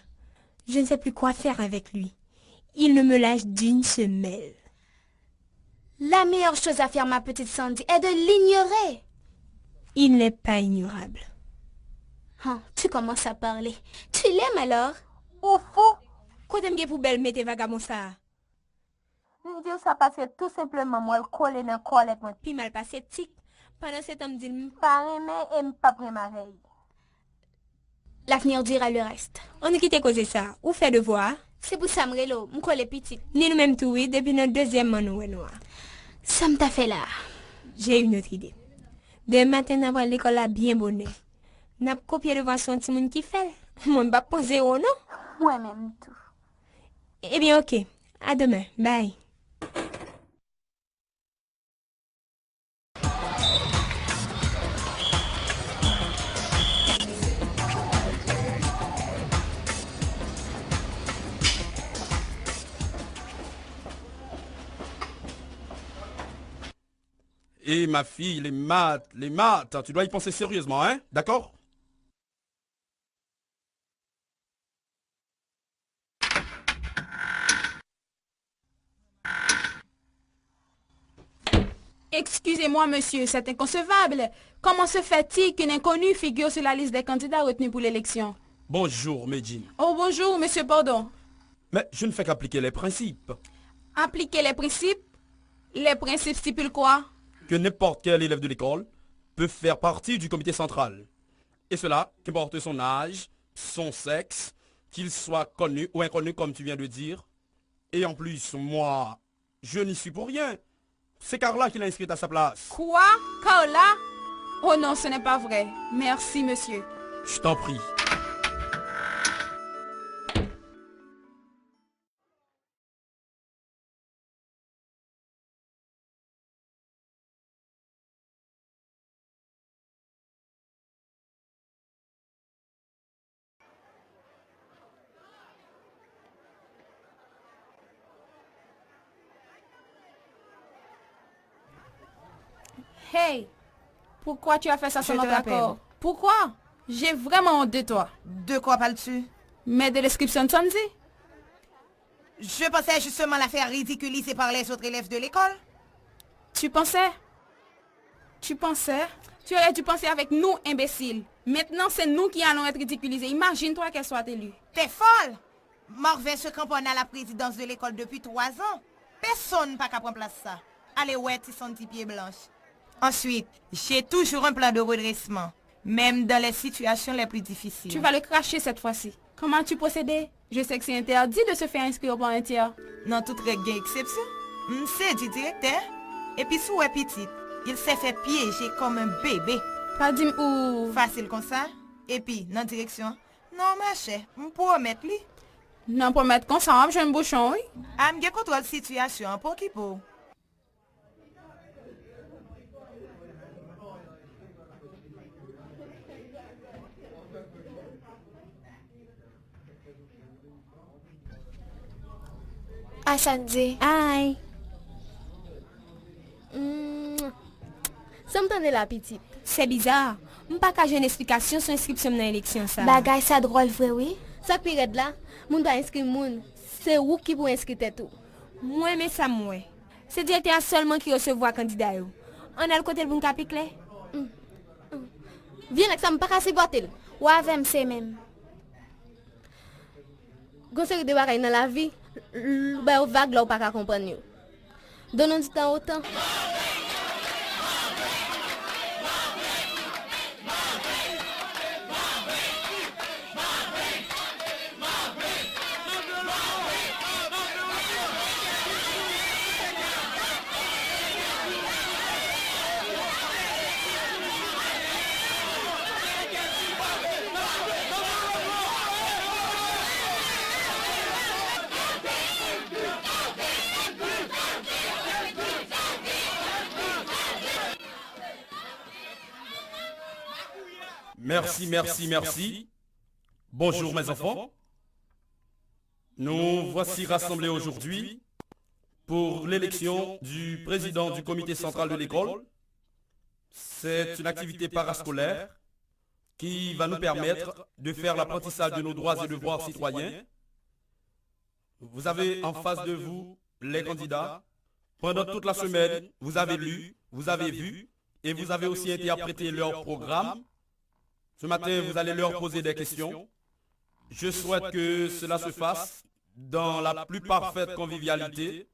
je ne sais plus quoi faire avec lui. Il ne me lâche d'une semelle. La meilleure chose à faire, ma petite Sandy, est de l'ignorer. Il n'est pas ignorable. Oh, tu commences à parler. Tu l'aimes alors? Au fond, quand tu pour belle mettre vagabond ça? Je dis ça parce que tout simplement moi le coller dans collet moi puis mal passé tic. Pendant cet homme dit pas aimer et pas prémarer. L'avenir dira le reste. On ne quitte causer ça. Ou fait devoir? C'est pour ça que je collé petit. Ni nous-mêmes tout, oui, depuis notre deuxième an, nous, noir. Ça me t'a fait là. J'ai une autre idée. Demain matin, nous allons l'école là bien bonne. Nous allons copier devant son petit monde qui fait. Moi, je ne vais pas zéro, non? Moi-même tout. Eh bien, ok. À demain. Bye. Et ma fille, les maths, tu dois y penser sérieusement, hein? D'accord? Excusez-moi, monsieur, c'est inconcevable. Comment se fait-il qu'un inconnu figure sur la liste des candidats retenus pour l'élection? Bonjour, Medjin. Oh, bonjour, monsieur, pardon. Mais je ne fais qu'appliquer les principes. Appliquer les principes? Les principes stipulent quoi? Que n'importe quel élève de l'école peut faire partie du comité central. Et cela, qu'importe son âge, son sexe, qu'il soit connu ou inconnu comme tu viens de dire. Et en plus, moi, je n'y suis pour rien. C'est Carla qui l'a inscrite à sa place. Quoi? Carla? Oh non, ce n'est pas vrai. Merci, monsieur. Je t'en prie. Hey, pourquoi tu as fait ça sans Je te notre rappelle. accord? Pourquoi? J'ai vraiment honte de toi. De quoi parles-tu? Mais de l'inscription de samedi? Je pensais justement la faire ridiculiser par les autres élèves de l'école. Tu pensais? Tu pensais? Tu aurais dû penser avec nous, imbéciles. Maintenant, c'est nous qui allons être ridiculisés. Imagine-toi qu'elle soit élue. T'es folle! Marvin se cramponne à la présidence de l'école depuis 3 ans. Personne n'a qu'à prendre place ça. Allez, ouais, tu son petit pied blanche. Ensuite, j'ai toujours un plan de redressement, même dans les situations les plus difficiles. Tu vas le cracher cette fois-ci. Comment tu procédais? Je sais que c'est interdit de se faire inscrire pour un tiers. Dans toute règle exception, c'est du directeur. Et puis sous petit, il s'est fait piéger comme un bébé. Pas dit où? Facile comme ça. Et puis, dans direction, non, ma chère, je peux mettre lui. Non, pour mettre comme ça, j'ai un bouchon, oui. Je contrôle la situation pour qui pour. Ah, Sandy. Aïe. Ça me tente la petite. C'est bizarre. Je ne pas qu'à une explication sur l'inscription dans l'élection. Ça. Bagay ça drôle, vrai, oui. Ça qui est là, moun pas inscrit moun. C'est où qui pour inscrire tout. Moi, mais ça, moi. C'est directeur seulement qui recevoir candidat. On a le côté de bon capiclé. Viens avec ça, me pas casser boîte. Ou avec c'est même. Conseil de bagaille dans la vie, bah vague là ou pas qu'à comprendre. Donnons du temps au temps. Merci. Bonjour mes enfants. Nous voici rassemblés aujourd'hui pour l'élection du président du comité central de l'école. C'est une activité parascolaire qui va nous permettre de faire l'apprentissage de nos droits et devoirs citoyens. Vous avez en face de vous les candidats. Pendant toute la semaine, vous avez lu, vous avez vu et vous avez aussi interprété leur programme. Ce matin, vous allez leur poser des questions. Je souhaite que cela se fasse dans la plus parfaite convivialité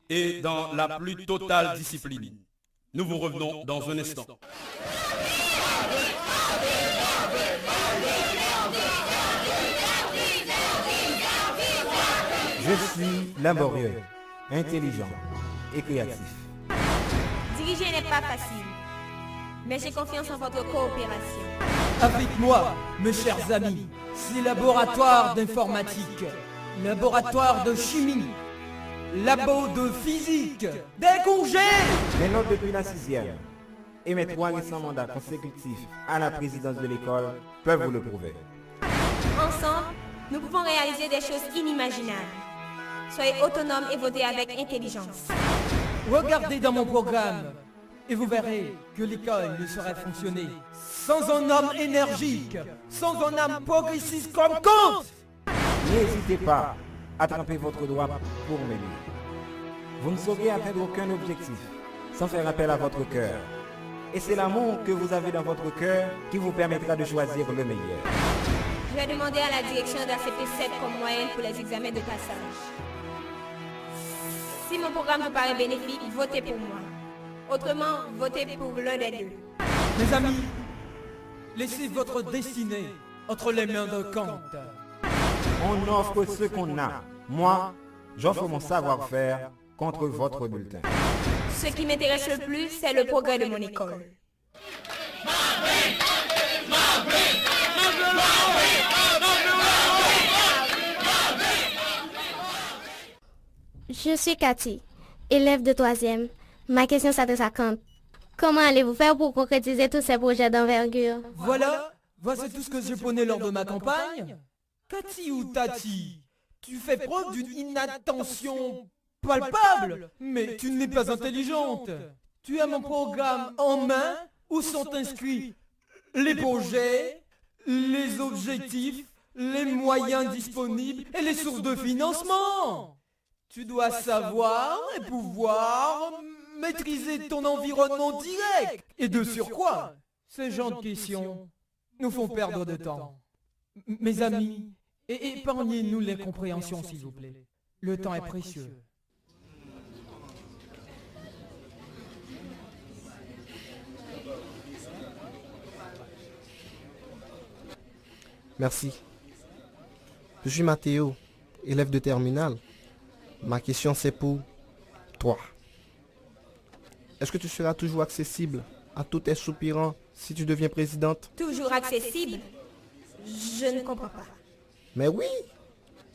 et dans la plus totale discipline. Nous vous revenons dans un instant. suis laborieux, intelligent et créatif. Diriger n'est pas facile, mais j'ai confiance en votre coopération. Avec moi, mes chers amis, c'est laboratoire d'informatique, laboratoire de chimie, labo de physique, des congés. Mes notes depuis la 6e et mes 3 récents mandats consécutifs à la présidence de l'école peuvent vous le prouver. Ensemble, nous pouvons réaliser des choses inimaginables. Soyez autonomes et votez avec intelligence. Regardez dans mon programme et vous verrez que l'école ne saurait fonctionner sans un homme énergique, sans un homme progressiste comme Kant. N'hésitez pas à tremper votre doigt pour m'aider. Vous ne saurez atteindre aucun objectif sans faire appel à votre cœur. Et c'est l'amour que vous avez dans votre cœur qui vous permettra de choisir le meilleur. Je vais demander à la direction d'accepter 7 comme moyenne pour les examens de passage. Si mon programme vous paraît bénéfique, votez pour moi. Autrement, votez pour l'un des deux. Mes amis, laissez votre destinée entre les mains de Kant. On offre ce qu'on a. Moi, j'offre mon savoir-faire contre votre bulletin. Ce qui m'intéresse le plus, c'est le progrès de mon école. Je suis Cathy, élève de 3e. Ma question s'adresse à Kant. Comment allez-vous faire pour concrétiser tous ces projets d'envergure? Voici tout ce que j'ai poney lors de ma campagne. Cathy ou Tati, tu fais preuve d'une inattention palpable, mais tu n'es pas intelligente. Tu as mon programme en main où sont inscrits les projets, les objectifs, les moyens disponibles et les sources de financement. Tu dois savoir et pouvoir maîtriser ton environnement direct. Et de surcroît, ces genres de questions nous font perdre de temps. Mes amis, épargnez-nous l'incompréhension, s'il vous plaît. Le temps est précieux. Merci. Je suis Mathéo, élève de terminale. Ma question c'est pour toi. Est-ce que tu seras toujours accessible à tous tes soupirants si tu deviens présidente? Toujours accessible? Je ne comprends pas. Mais oui!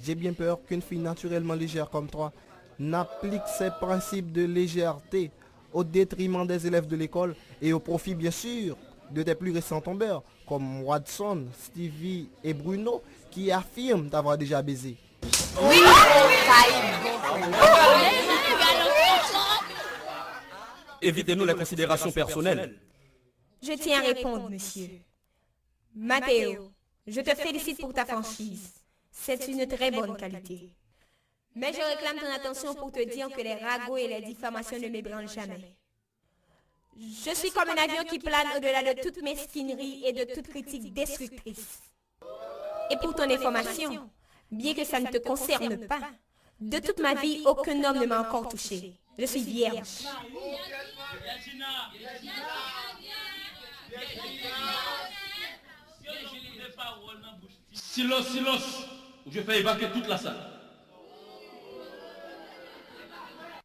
J'ai bien peur qu'une fille naturellement légère comme toi n'applique ses principes de légèreté au détriment des élèves de l'école et au profit bien sûr de tes plus récents tombeurs comme Watson, Stevie et Bruno qui affirment t'avoir déjà baisé. Oui! Évitez-nous les considérations personnelles. Je tiens à répondre, monsieur. Mathéo, je te félicite pour ta franchise. C'est une très bonne qualité. Mais je réclame ton attention pour te dire que les ragots et les diffamations ne m'ébranlent jamais. Je suis comme un avion qui plane au-delà de toute mesquinerie et de toute critique destructrice. Et pour ton information, bien que ça ne te concerne pas, de toute ma vie, aucun homme ne m'a encore touché. Je suis vierge. Silence, silence, ou je fais évacuer toute la salle.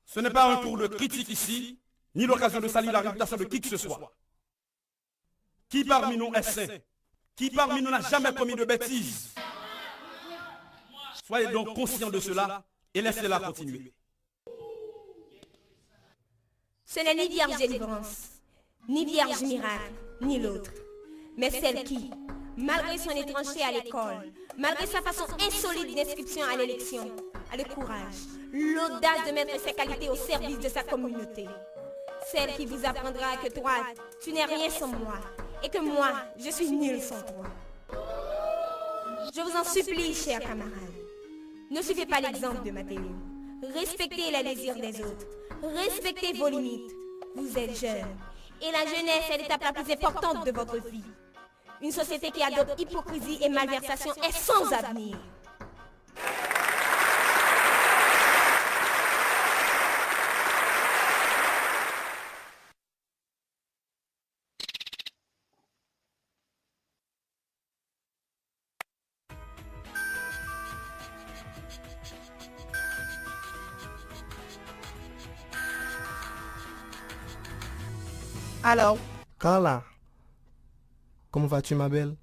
Ce n'est pas un cours de critique ici, ni l'occasion de salir la réputation de qui que ce soit. Qui parmi nous est saint? Qui parmi nous n'a jamais commis de bêtises? Soyez donc conscients de cela et laissez-la continuer. Ce n'est ni vierge délivrance, ni vierge miracle, ni l'autre, mais celle qui, malgré son étrangeté à l'école, malgré sa façon insolite d'inscription à l'élection, a le courage, l'audace de mettre ses qualités au service de sa communauté. Celle qui vous apprendra que toi, tu n'es rien sans moi, et que moi, je suis nul sans toi. Je vous en supplie, chers camarades, ne suivez pas l'exemple de Mathéo. Respectez les désirs des autres. Respectez vos limites. Vous êtes jeunes. Et la jeunesse est l'étape la plus importante de votre vie. Une société qui adopte hypocrisie et malversation est sans avenir. Alors, Carla, comment vas-tu ma belle?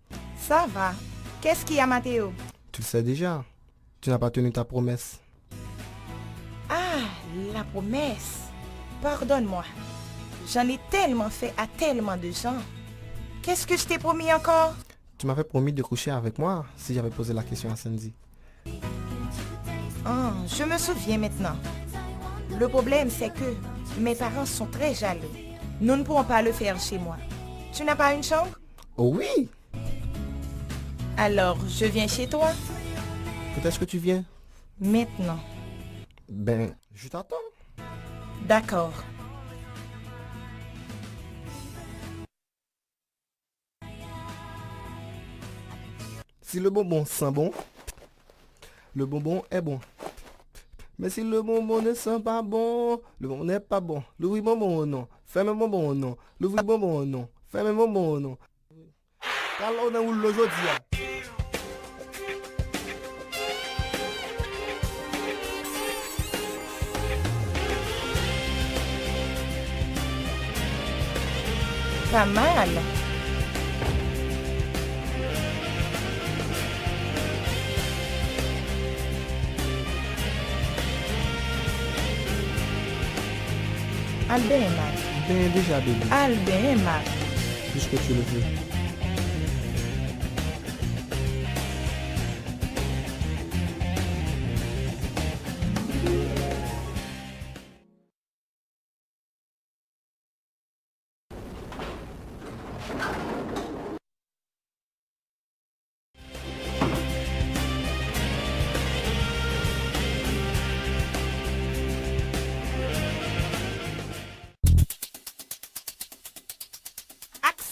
ça va. Qu'est-ce qu'il y a, Mathéo? Tu le sais déjà. Tu n'as pas tenu ta promesse. Ah, la promesse. Pardonne-moi. J'en ai tellement fait à tellement de gens. Qu'est-ce que je t'ai promis encore? Tu m'avais promis de coucher avec moi si j'avais posé la question à Sandy. Ah, je me souviens maintenant. Le problème, c'est que mes parents sont très jaloux. Nous ne pourrons pas le faire chez moi. Tu n'as pas une chambre? Oh oui! Alors, je viens chez toi? Peut-être que tu viens? Maintenant. Ben, je t'attends. D'accord. Si le bonbon sent bon, le bonbon est bon. Mais si le bonbon ne sent pas bon, le bonbon n'est pas bon. L'ouvrir bonbon non. Ferme bonbon non. L'ouvrir bonbon non. Ferme bonbon non. Quand on a où l'aujourd'hui. Pas mal. Albin est mal. Ben déjà bébé. Albin est mal. Puisque tu le veux.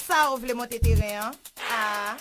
Ça, vous voulez monter terrain, hein? Ah.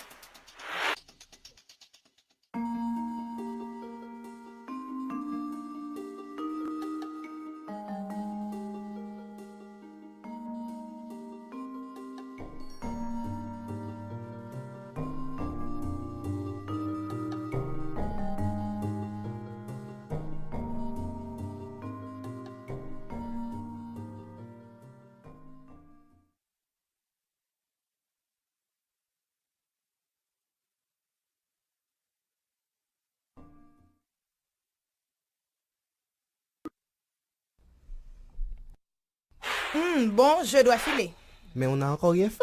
Bon, je dois filer. Mais on n'a encore rien fait.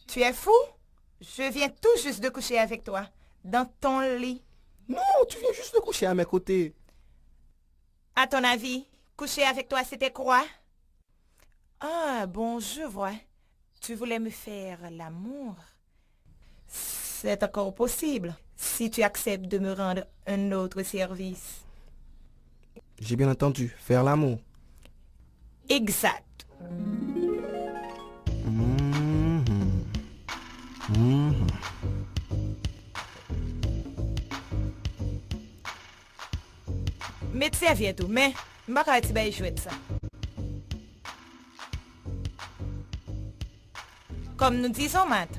Tu es fou? Je viens tout juste de coucher avec toi. Dans ton lit. Non, tu viens juste de coucher à mes côtés. À ton avis, coucher avec toi, c'était quoi? Ah, bon, je vois. Tu voulais me faire l'amour. C'est encore possible, si tu acceptes de me rendre un autre service. J'ai bien entendu, faire l'amour. Exact. Mais tu sais bien tout, mais je ne vais pas jouer de ça. Comme nous disons, Matt.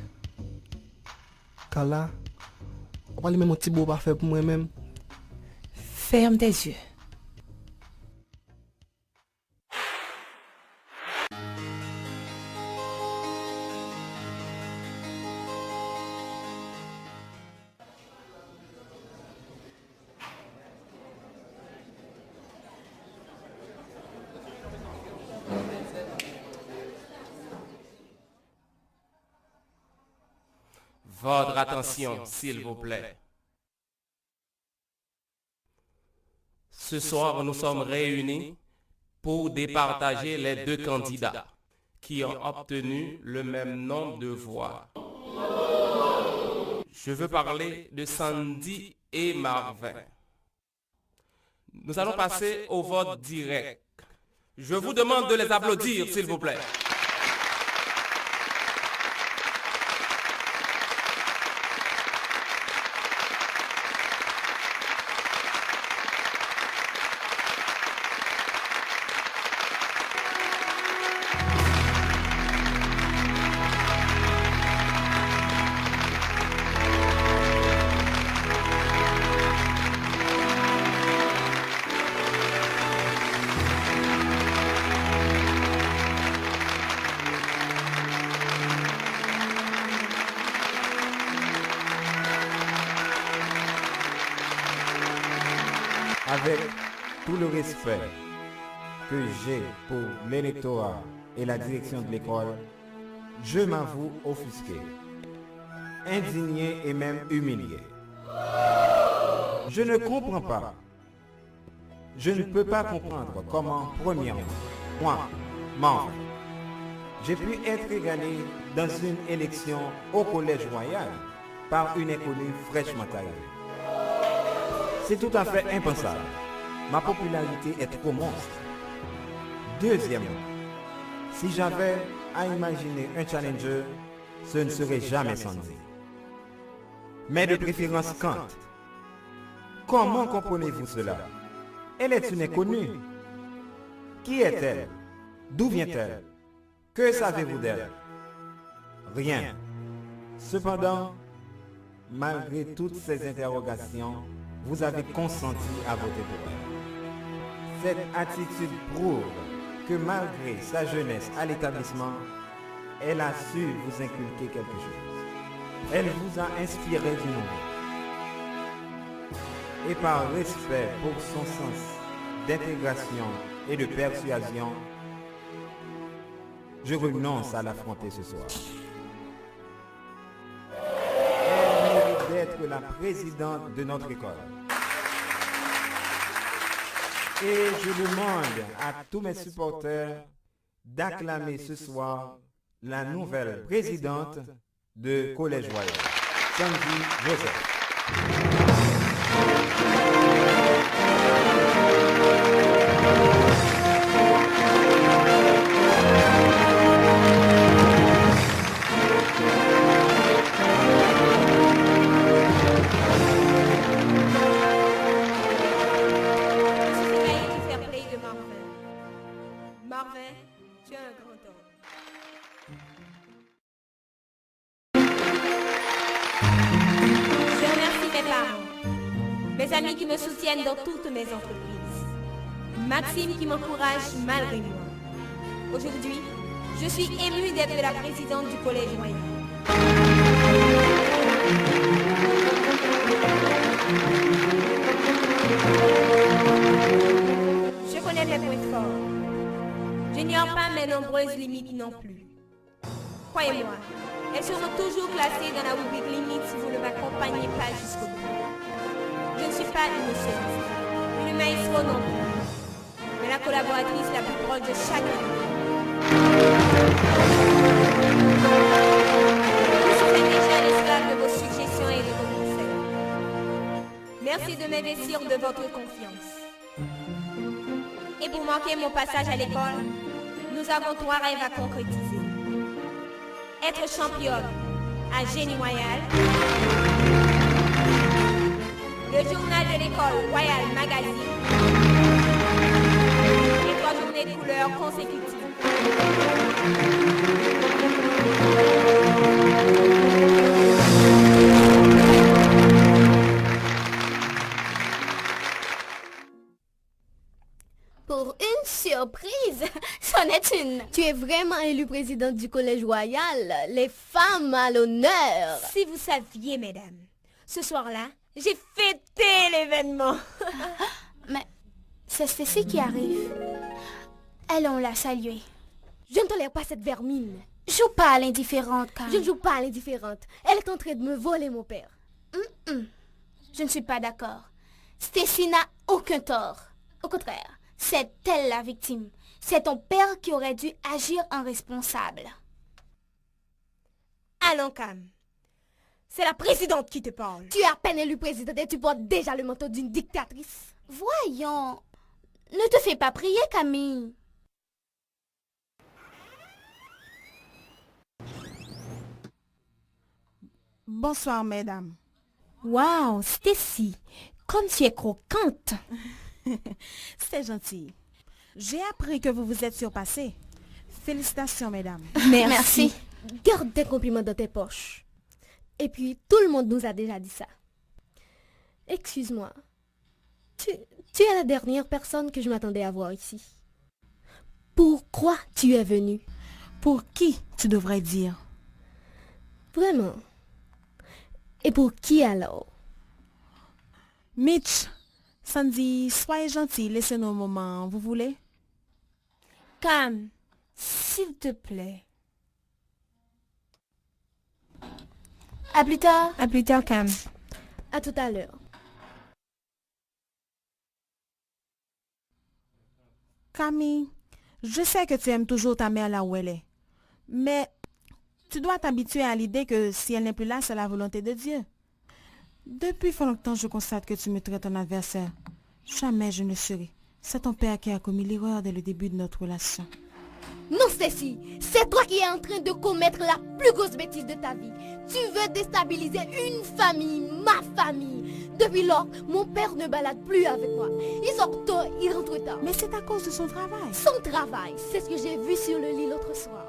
Carla, on va aller mettre mon petit beau parfait pour moi-même. Ferme tes yeux. Votre attention, s'il vous plaît. Ce soir, nous sommes réunis pour départager les deux candidats qui ont obtenu le même nombre de voix. Je veux parler de Sandy et Marvin. Nous allons passer au vote direct. Je vous demande de les applaudir, s'il vous plaît. Avec tout le respect que j'ai pour l'électorat et la direction de l'école, je m'avoue offusqué, indigné et même humilié. Je ne comprends pas. Je ne peux pas comprendre comment, premièrement, moi, Marvin, j'ai pu être égalé dans une élection au Collège Royal par une inconnue fraîchement arrivée. C'est tout à fait impensable. Ma popularité est trop monstre. Deuxièmement, si j'avais à imaginer un challenger, ce ne serait jamais Sandy, mais de préférence Kant. Comment comprenez-vous cela? Elle est une inconnue. Qui est-elle? D'où vient-elle? Que savez-vous d'elle? Rien. Cependant, malgré toutes ces interrogations, vous avez consenti à voter pour elle. Cette attitude prouve que malgré sa jeunesse à l'établissement, elle a su vous inculquer quelque chose. Elle vous a inspiré du nouveau. Et par respect pour son sens d'intégration et de persuasion, je renonce à l'affronter ce soir. Elle mérite d'être la présidente de notre école. Et je demande à tous mes supporters d'acclamer ce soir la nouvelle présidente de Collège Royal, Sandy Joseph. Marvin, tu es un grand homme. Je remercie mes parents, mes amis qui me soutiennent dans toutes mes entreprises, Maxime qui m'encourage malgré moi. Aujourd'hui, je suis émue d'être la présidente du Collège Royal. Je connais mes points forts. J'ignore pas mes nombreuses limites non plus. Croyez-moi, elles seront toujours classées dans la rubrique limite si vous ne m'accompagnez pas jusqu'au bout. Je ne suis pas une chef, une maestro non plus, mais la collaboratrice la plus proche de chacun. Je serai déjà l'esclave de vos suggestions et de vos conseils. Merci de m'investir de votre confiance. Et pour marquer mon passage à l'école, nous avons 3 rêves à concrétiser. Être championne à Génie Royal, le journal de l'école Royal Magazine et 3 journées de couleurs consécutives. Pour une surprise, c'en est une. Tu es vraiment élue présidente du Collège Royal. Les femmes à l'honneur. Si vous saviez, mesdames, ce soir-là, j'ai fêté l'événement. Mais c'est Stacy qui arrive. Allons la saluer. Je ne tolère pas cette vermine. Joue pas à l'indifférente, Cam. Je ne joue pas à l'indifférente. Elle est en train de me voler mon père. Je ne suis pas d'accord. Stacy n'a aucun tort. Au contraire, c'est elle la victime. C'est ton père qui aurait dû agir en responsable. Allons, Cam. C'est la présidente qui te parle. Tu es à peine élue présidente et tu portes déjà le manteau d'une dictatrice. Voyons. Ne te fais pas prier, Camille. Bonsoir, mesdames. Wow, Stacy, comme tu es croquante. C'est gentil. J'ai appris que vous vous êtes surpassée. Félicitations, mesdames. Merci. Garde tes compliments dans tes poches. Et puis, tout le monde nous a déjà dit ça. Excuse-moi. Tu es la dernière personne que je m'attendais à voir ici. Pourquoi tu es venue? Pour qui, tu devrais dire? Vraiment? Et pour qui alors? Mitch, Sandy, soyez gentil, laissez-nous un moment, vous voulez? Cam, s'il te plaît. À plus tard. À plus tard, Cam. À tout à l'heure. Camille, je sais que tu aimes toujours ta mère là où elle est. Mais tu dois t'habituer à l'idée que si elle n'est plus là, c'est la volonté de Dieu. Depuis fort longtemps, je constate que tu me traites en adversaire. Jamais je ne serai. C'est ton père qui a commis l'erreur dès le début de notre relation. Non, Cécile, c'est toi qui es en train de commettre la plus grosse bêtise de ta vie. Tu veux déstabiliser une famille, ma famille. Depuis lors, mon père ne balade plus avec moi. Il sort tôt, il rentre tard. Mais c'est à cause de son travail. Son travail, c'est ce que j'ai vu sur le lit l'autre soir.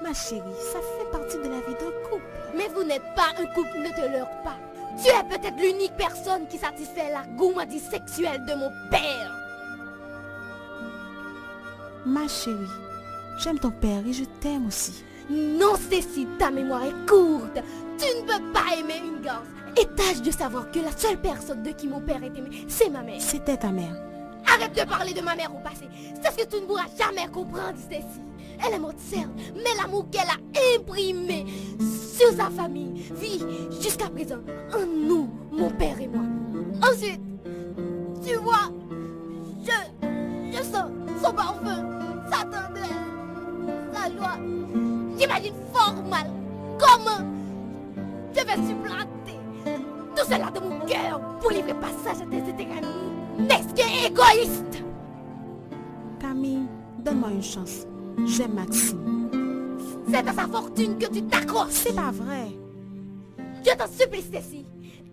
Ma chérie, ça fait partie de la vie d'un couple. Mais vous n'êtes pas un couple, ne te leurre pas. Tu es peut-être l'unique personne qui satisfait la gourmandise sexuelle de mon père. Ma chérie, j'aime ton père et je t'aime aussi. Non, Cécile, ta mémoire est courte. Tu ne peux pas aimer une gosse. Et tâche de savoir que la seule personne de qui mon père est aimé, c'est ma mère. C'était ta mère. Arrête de parler de ma mère au passé. C'est ce que tu ne pourras jamais comprendre, Cécile. Elle est morte certes, mais l'amour qu'elle a imprimé sur sa famille vit jusqu'à présent en nous, mon père et moi. Ensuite, tu vois, je sens son parfum, sa tendresse, sa joie. J'imagine fort mal comment je vais supplanter tout cela de mon cœur pour livrer passage à tes intérêts mesquins et égoïstes. Camille, donne-moi une chance. J'aime Maxime. C'est à sa fortune que tu t'accroches. C'est pas vrai. Je t'en supplie, Cécile.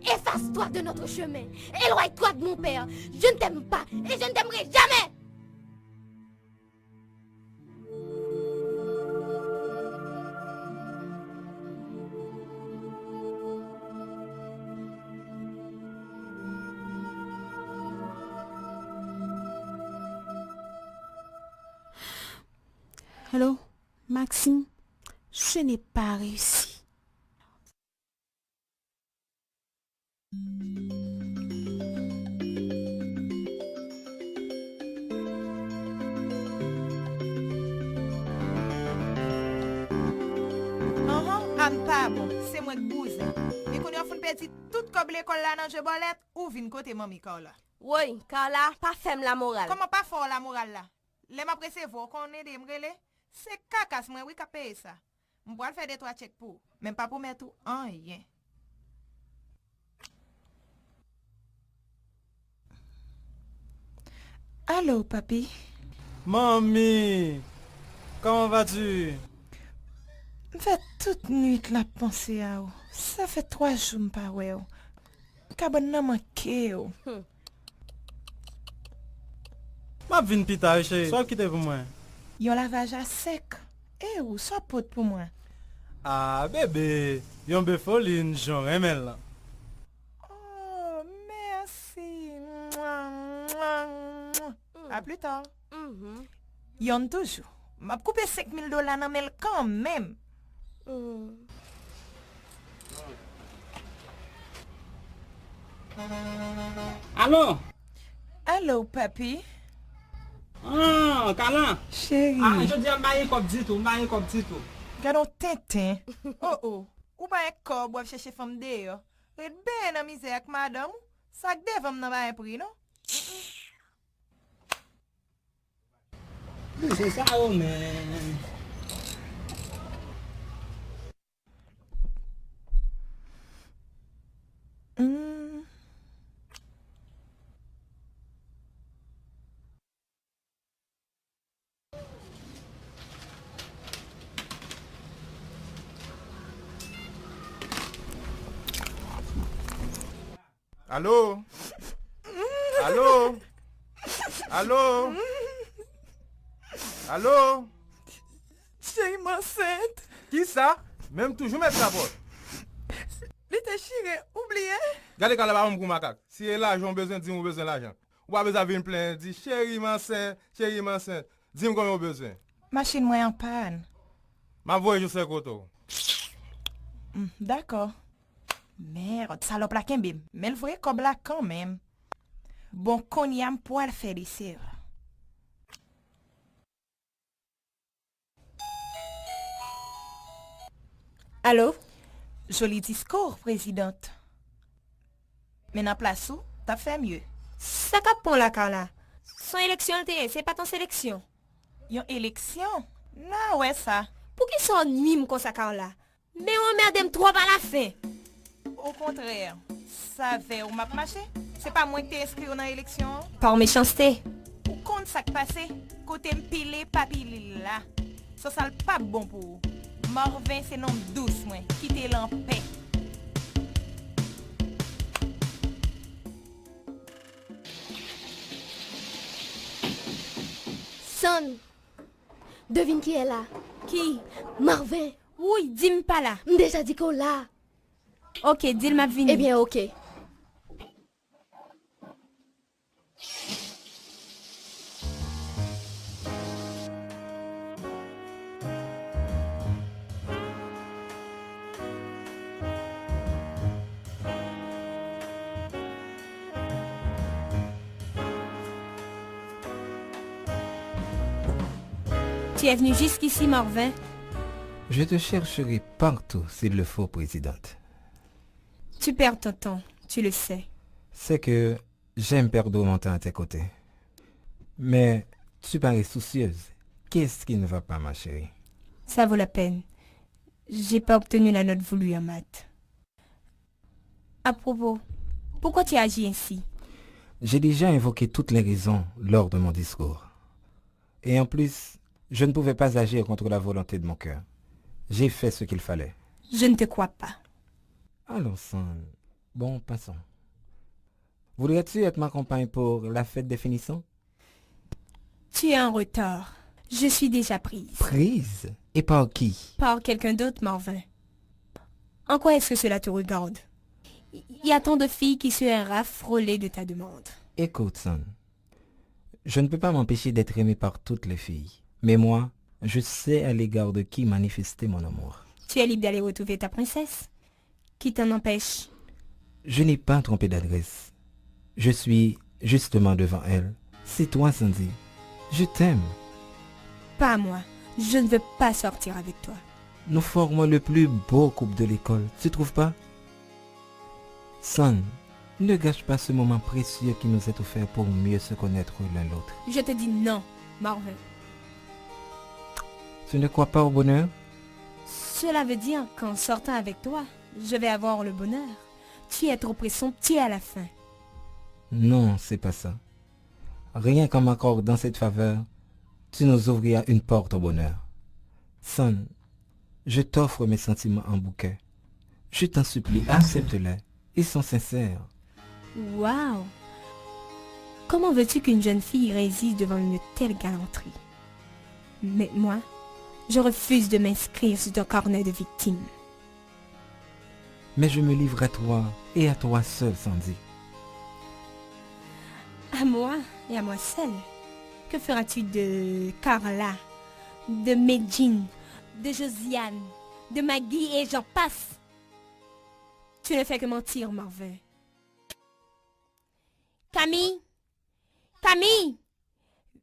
Efface-toi de notre chemin. Éloigne-toi de mon père. Je ne t'aime pas et je ne t'aimerai jamais. Allô, Maxime, je n'ai pas réussi. An pa bon, c'est moi qui bouse. Mais qu'on a fait petit tout comme l'école là dans je bolette ou vin côté mamie Carla. Oui, Carla, pas femme la morale. Comment pas fort la morale là? Les m'a précevoir qu'on est des m'rele. C'est cacasse moi oui qu'a payer ça. M'poil faire des trois chèques pour, même pas pour mettre tout en rien. Allô, papi? Mamie, comment vas-tu? Fait toute nuit la pensée à vous. Ça fait 3 jours m'pas ouais. Kabon nan manqué ou. Ma vin pita chérie, sois quitter pour moi. Yon lavage à sec. Eh ou, soit pote pour moi. Ah bébé, yon befoline Jean Remel là. Oh, merci. À plus tard. Yon toujours. M'a coupé $5,000 dans mel quand même. Allô? Allô, papi? Ah, Carla. Chérie. Ah, je dis à Maïe comme dit tout, Maïe comme dit tout. Gardons Tintin. Oh oh, ou ba un corps boire chercher femme de yo. Red ben dans misère avec madame. Ça que devant nan ba un prix non? C'est ça, oh, mais... Allô? Allô? Allô? Allô? Chérie m'enceinte. Qui ça? Même toujours mettre la porte. L'été chiré, oublié. Regardez quand la baron pour macaque. Si elle a l'argent, besoin, dis-moi besoin d'argent. Ou pas besoin de venir plein, dis chérie m'enceinte, dis-moi combien besoin. Machine moi en panne. Ma voix je sais koto. D'accord. Merde, salope la kembe. Mais le vrai comme là quand même. Bon qu'on y a pour le faire ici. Allô? Joli discours, présidente. Mais dans place où, t'as fait mieux. Ça capon la Carla. Son élection, c'est pas ton sélection. Yon élection? Non, ouais, ça. Pour qui son nuit comme ça, Carla? Mais on merde trop à la fin. Au contraire, ça fait ou m'a marché. C'est pas moi qui t'ai inscrit dans l'élection. Par méchanceté. Ou compte ça qui passé, côté m'pile, pas pile là. Ça, ça pas bon pour vous. Marvin, c'est nom douce, moi. Quittez-le en paix. Son, devine qui est là? Qui? Marvin. Oui, dis-moi pas là. Déjà dit qu'on là. Ok, dis-le-moi vini. Eh bien, ok. Tu es venu jusqu'ici, Marvin? Je te chercherai partout s'il le faut, présidente. Tu perds ton temps, tu le sais. C'est que j'aime perdre mon temps à tes côtés. Mais tu parais soucieuse. Qu'est-ce qui ne va pas, ma chérie? Ça vaut la peine. J'ai pas obtenu la note voulue en maths. À propos, pourquoi tu agis ainsi? J'ai déjà invoqué toutes les raisons lors de mon discours. Et en plus, je ne pouvais pas agir contre la volonté de mon cœur. J'ai fait ce qu'il fallait. Je ne te crois pas. Allons, Son. Bon, passons. Voudrais-tu être ma compagne pour la fête des finissants? Tu es en retard. Je suis déjà prise. Prise? Et par qui? Par quelqu'un d'autre, Marvin. En quoi est-ce que cela te regarde? Il y a tant de filles qui seraient raffrolées de ta demande. Écoute, Son. Je ne peux pas m'empêcher d'être aimé par toutes les filles. Mais moi, je sais à l'égard de qui manifester mon amour. Tu es libre d'aller retrouver ta princesse. Qui t'en empêche? Je n'ai pas trompé d'adresse. Je suis justement devant elle. C'est toi, Sandy. Je t'aime. Pas moi. Je ne veux pas sortir avec toi. Nous formons le plus beau couple de l'école, tu trouves pas? Son, ne gâche pas ce moment précieux qui nous est offert pour mieux se connaître l'un l'autre. Je te dis non, Marvin. Tu ne crois pas au bonheur? Cela veut dire qu'en sortant avec toi, je vais avoir le bonheur. Tu es trop présomptueux à la fin. Non, c'est pas ça. Rien qu'en m'accordant cette faveur, tu nous ouvriras une porte au bonheur. Son, je t'offre mes sentiments en bouquet. Je t'en supplie, accepte-les. Ils sont sincères. Waouh! Comment veux-tu qu'une jeune fille résiste devant une telle galanterie? Mais moi, je refuse de m'inscrire sur ton carnet de victimes. Mais je me livre à toi et à toi seul, Sandy. À moi et à moi seule. Que feras-tu de Carla, de Medjin, de Josiane, de Maggie et j'en passe? Tu ne fais que mentir, Marvin. Camille! Camille!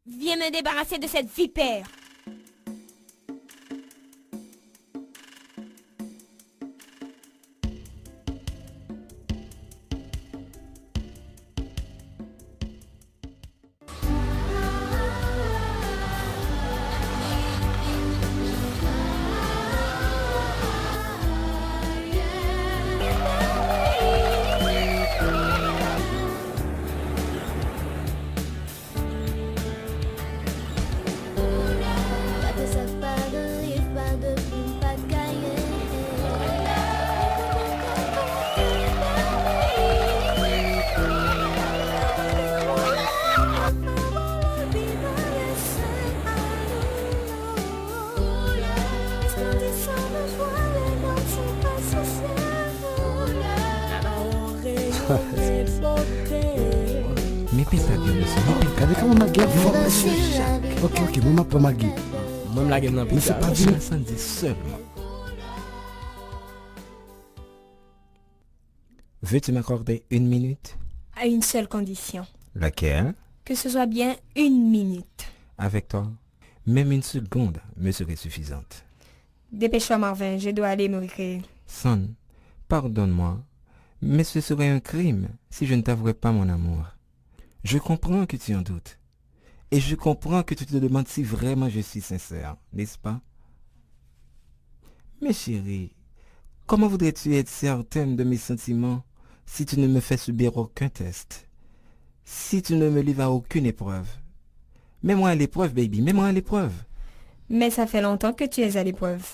Viens me débarrasser de cette vipère! Mais pèse la gueule, monsieur. Regardez comment ma gueule forme, monsieur Jacques. Ok, moi prends ma gueule. Même la gueule dans le Mais c'est pas Je dit. la Sandy seulement. Veux-tu m'accorder une minute? À une seule condition. Laquelle? Que ce soit bien 1 minute. Avec toi? Même 1 seconde me serait suffisante. Dépêche-toi, Marvin, je dois aller me récréer. Son, pardonne-moi, mais ce serait un crime si je ne t'avouerais pas mon amour. Je comprends que tu en doutes. Et je comprends que tu te demandes si vraiment je suis sincère, n'est-ce pas? Mais chérie, comment voudrais-tu être certaine de mes sentiments si tu ne me fais subir aucun test? Si tu ne me livres à aucune épreuve? Mets-moi à l'épreuve, baby, mets-moi à l'épreuve. Mais ça fait longtemps que tu es à l'épreuve.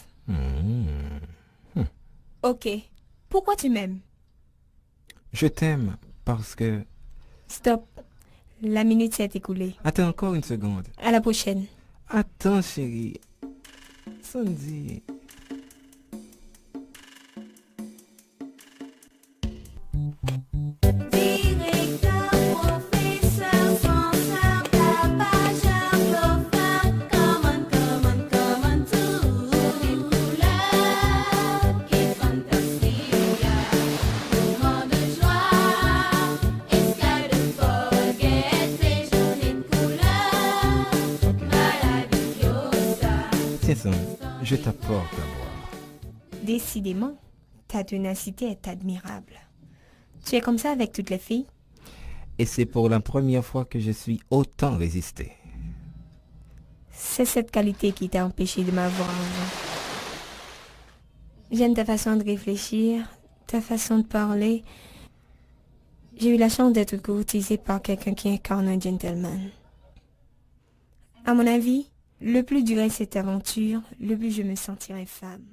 Ok. Pourquoi tu m'aimes? Je t'aime parce que... Stop. La minute s'est écoulée. Attends encore 1 seconde. À la prochaine. Attends, chérie. Sandy. Directeur, professeur, censeur, tapageur, dauphin, come on, tout. Des couleurs qui fantasient, moment de joie, escale de foguettes, et journées de couleurs, maladiosa. Tiens, Sandy, je t'apporte à boire. Décidément, ta ténacité est admirable. Tu es comme ça avec toutes les filles? Et c'est pour la première fois que je suis autant résisté. C'est cette qualité qui t'a empêché de m'avoir avant. J'aime ta façon de réfléchir, ta façon de parler. J'ai eu la chance d'être courtisée par quelqu'un qui incarne un gentleman. À mon avis, le plus durait cette aventure, le plus je me sentirais femme.